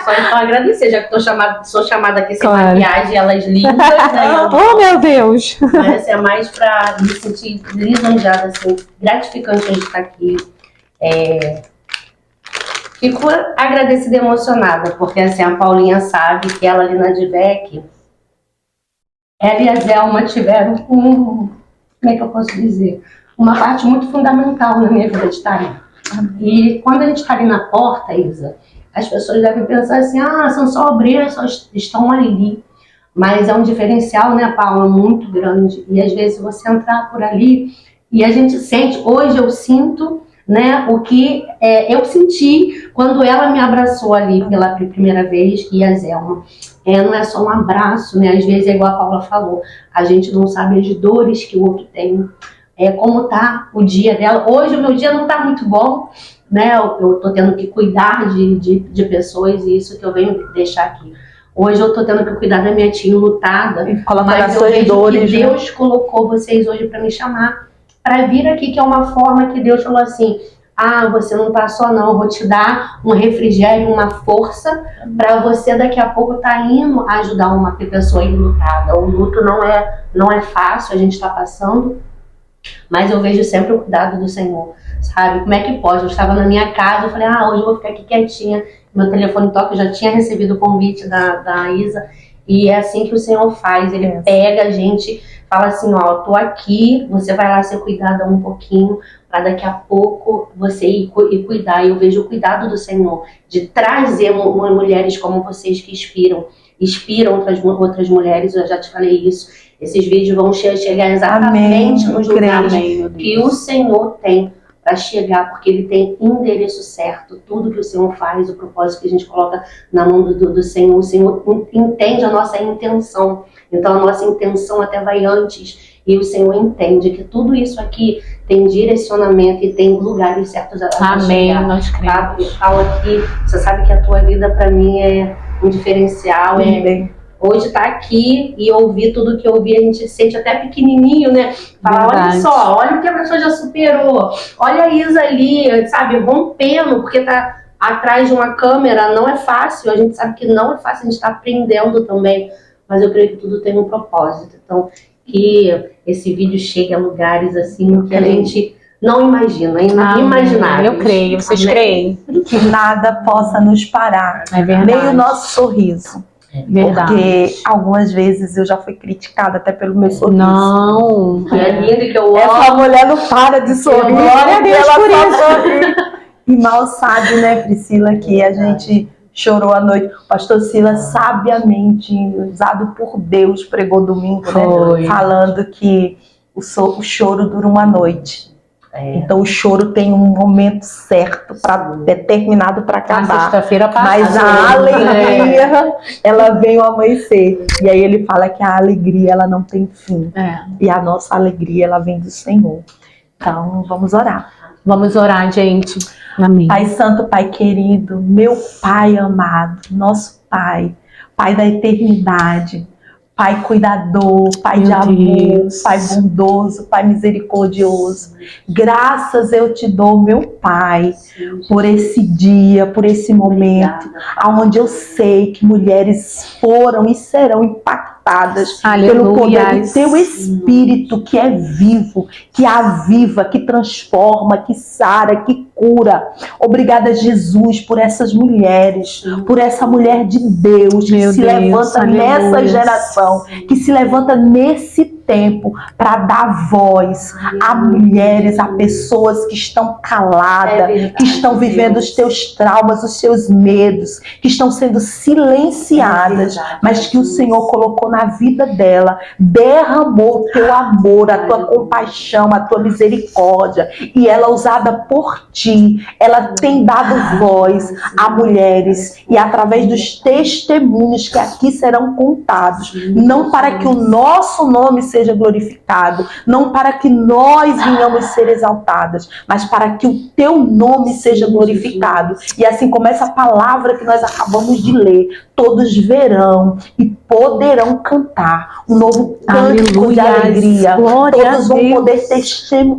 Só então agradecer, já que sou chamada aqui sem Claro. maquiagem, elas lindas, né? Oh, meu Deus! Mas é mais pra me sentir lisonjeada, assim, gratificante a gente estar aqui. Fico agradecida e emocionada, porque assim, a Paulinha sabe que ela ali na DVEC, ela e a Zelma tiveram como é que eu posso dizer? Uma parte muito fundamental na minha vida de estar ali. E quando a gente está ali na porta, Isa, as pessoas devem pensar assim, são só obreiras, só estão ali. Mas é um diferencial, né, Paula, muito grande. E às vezes você entrar por ali e a gente sente, hoje eu sinto, né, o que eu senti quando ela me abraçou ali pela primeira vez, e a Zelma. Não é só um abraço, né, às vezes é igual a Paula falou, a gente não sabe as dores que o outro tem, como tá o dia dela. Hoje o meu dia não tá muito bom, né, eu tô tendo que cuidar de pessoas, e isso que eu venho deixar aqui. Hoje eu tô tendo que cuidar da minha tia lutada, mas eu vejo dores, que Deus, né, colocou vocês hoje para me chamar, para vir aqui, que é uma forma que Deus falou assim, você não tá só não, eu vou te dar um refrigério, uma força, para você daqui a pouco tá indo ajudar uma pessoa enlutada. O luto não é fácil, a gente tá passando, mas eu vejo sempre o cuidado do Senhor, sabe? Como é que pode? Eu estava na minha casa, eu falei, hoje eu vou ficar aqui quietinha, meu telefone toca, eu já tinha recebido o convite da Isa, e é assim que o Senhor faz, Ele pega a gente, fala assim, tô aqui, você vai lá ser cuidada um pouquinho, para daqui a pouco você ir cuidar. E eu vejo o cuidado do Senhor, de trazer mulheres como vocês que inspiram outras mulheres, eu já te falei isso. Esses vídeos vão chegar exatamente nos lugares que o Senhor tem para chegar, porque Ele tem endereço certo. Tudo que o Senhor faz, o propósito que a gente coloca na mão do Senhor, o Senhor entende a nossa intenção. Então a nossa intenção até vai antes, e o Senhor entende que tudo isso aqui tem direcionamento e tem lugares certos a Amém, chegar. Nós cremos. Eu falo aqui, você sabe que a tua vida para mim é um diferencial, hoje estar aqui e ouvir tudo que eu ouvi, a gente se sente até pequenininho, né? Falar, olha só, olha o que a pessoa já superou, olha a Isa ali, sabe, rompendo, porque tá atrás de uma câmera, não é fácil, a gente sabe que não é fácil, a gente está aprendendo também, mas eu creio que tudo tem um propósito. Então, que esse vídeo chegue a lugares assim que a gente não imagina, inimaginável. Eu creio, vocês creem? Que nada possa nos parar, nem o nosso sorriso. Verdade. Porque algumas vezes eu já fui criticada até pelo meu sorriso. Não. E é lindo que eu Essa mulher não para de sorrir. Glória a Deus por isso. E mal sabe, né, Priscila, que a gente chorou à noite. O pastor Silas, sabiamente usado por Deus, pregou domingo, né, falando que o choro dura uma noite. Então o choro tem um momento certo, determinado para acabar. Sexta-feira passada. Mas a alegria, ela vem ao amanhecer. E aí ele fala que a alegria, ela não tem fim. E a nossa alegria, ela vem do Senhor. Então vamos orar. Vamos orar, gente. Amém. Pai Santo, Pai querido, meu Pai amado, nosso Pai, Pai da eternidade, Pai cuidador, Pai de amor, Pai bondoso, Pai misericordioso. Graças eu te dou, meu Pai, por esse dia, por esse momento, onde eu sei que mulheres foram e serão impactadas pelo poder do teu Espírito, que é vivo, que aviva, que transforma, que sara, que cura. Obrigada, Jesus, por essas mulheres, por essa mulher de Deus que se levanta nessa geração, que se levanta nesse tempo para dar voz a mulheres, a pessoas que estão caladas, que estão vivendo os teus traumas, os seus medos, que estão sendo silenciadas, mas que o Senhor colocou na vida dela, derramou o teu amor, a tua compaixão, a tua misericórdia, e ela usada por ti, ela tem dado voz a mulheres, e através dos testemunhos que aqui serão contados, não para que o nosso nome seja glorificado, não para que nós venhamos ser exaltadas, mas para que o teu nome seja glorificado. E assim como essa palavra que nós acabamos de ler, todos verão e poderão cantar um novo cântico de alegria. Todos vão poder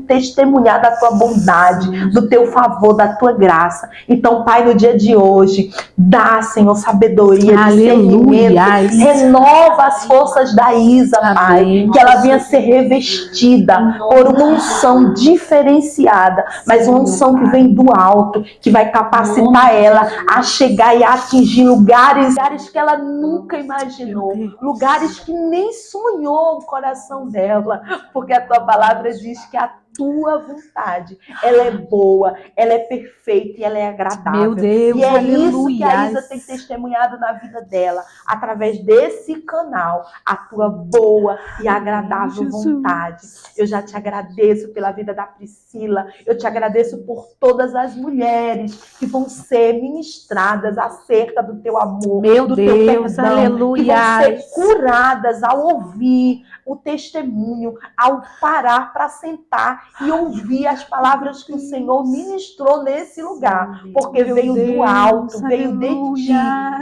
testemunhar da tua bondade, do teu favor, da tua graça. Então, Pai, no dia de hoje, dá, Senhor, sabedoria, discernimento, renova as forças da Isa, Pai, que ela venha ser revestida por uma unção diferenciada, mas uma unção que vem do alto, que vai capacitar ela a chegar e a atingir lugares que ela nunca imaginou, lugares que nem sonhou o coração dela, porque a tua palavra diz que a tua vontade, ela é boa, ela é perfeita e ela é agradável. Meu Deus, e é isso que a Isa tem testemunhado na vida dela, através desse canal, a tua boa e agradável vontade. Eu já te agradeço pela vida da Priscila, eu te agradeço por todas as mulheres que vão ser ministradas acerca do teu amor, do teu perdão, aleluia, que vão ser curadas ao ouvir o testemunho, ao parar para sentar e ouvir as palavras que o Senhor ministrou nesse lugar, porque veio do alto, veio de ti.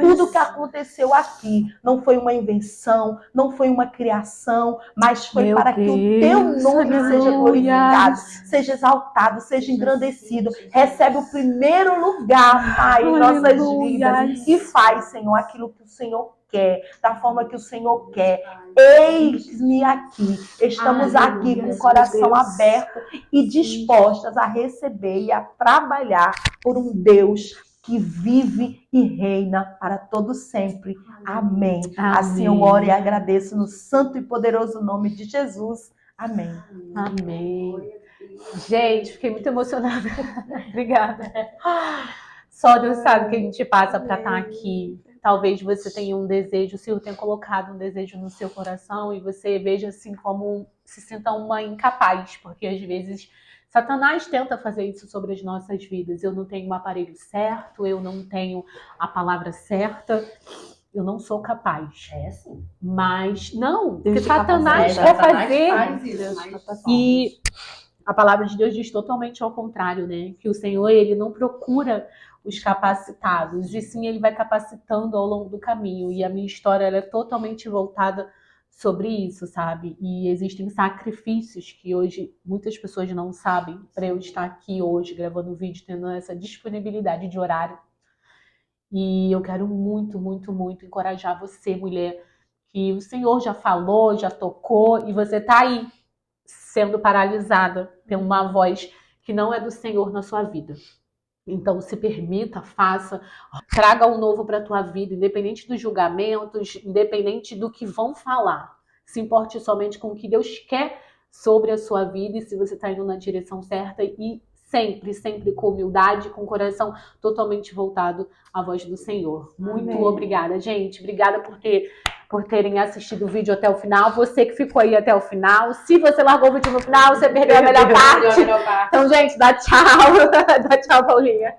Tudo que aconteceu aqui não foi uma invenção, não foi uma criação, mas foi para que o teu nome seja glorificado, seja exaltado, seja engrandecido. Recebe o primeiro lugar, Pai, em nossas vidas e faz, Senhor, aquilo que o Senhor quer, da forma que o Senhor quer. Eis-me aqui. Estamos aqui com o coração aberto e dispostas a receber e a trabalhar por um Deus que vive e reina para todo sempre. Amém. Assim eu oro e agradeço no santo e poderoso nome de Jesus. Amém. Amém. Gente, fiquei muito emocionada. Obrigada. Só Deus sabe o que a gente passa para estar aqui. Talvez você tenha um desejo, o Senhor tenha colocado um desejo no seu coração e você veja assim como se sinta uma incapaz, porque às vezes Satanás tenta fazer isso sobre as nossas vidas. Eu não tenho o aparelho certo, eu não tenho a palavra certa, eu não sou capaz. É assim. Mas não, porque Satanás quer fazer. E a palavra de Deus diz totalmente ao contrário, né? Que o Senhor, ele não procura os capacitados, e sim ele vai capacitando ao longo do caminho. E a minha história ela é totalmente voltada sobre isso, sabe? E existem sacrifícios que hoje muitas pessoas não sabem para eu estar aqui hoje gravando vídeo, tendo essa disponibilidade de horário. E eu quero muito, muito, muito encorajar você, mulher, que o Senhor já falou, já tocou, e você tá aí sendo paralisada por uma voz que não é do Senhor na sua vida. Então, se permita, faça, traga o novo para a tua vida, independente dos julgamentos, independente do que vão falar. Se importe somente com o que Deus quer sobre a sua vida e se você está indo na direção certa e sempre, sempre com humildade, com o coração totalmente voltado à voz do Senhor. Muito obrigada, gente. Obrigada por terem assistido o vídeo até o final. Você que ficou aí até o final. Se você largou o vídeo no final, você perdeu a melhor parte. Então, gente, dá tchau. Dá tchau, Paulinha.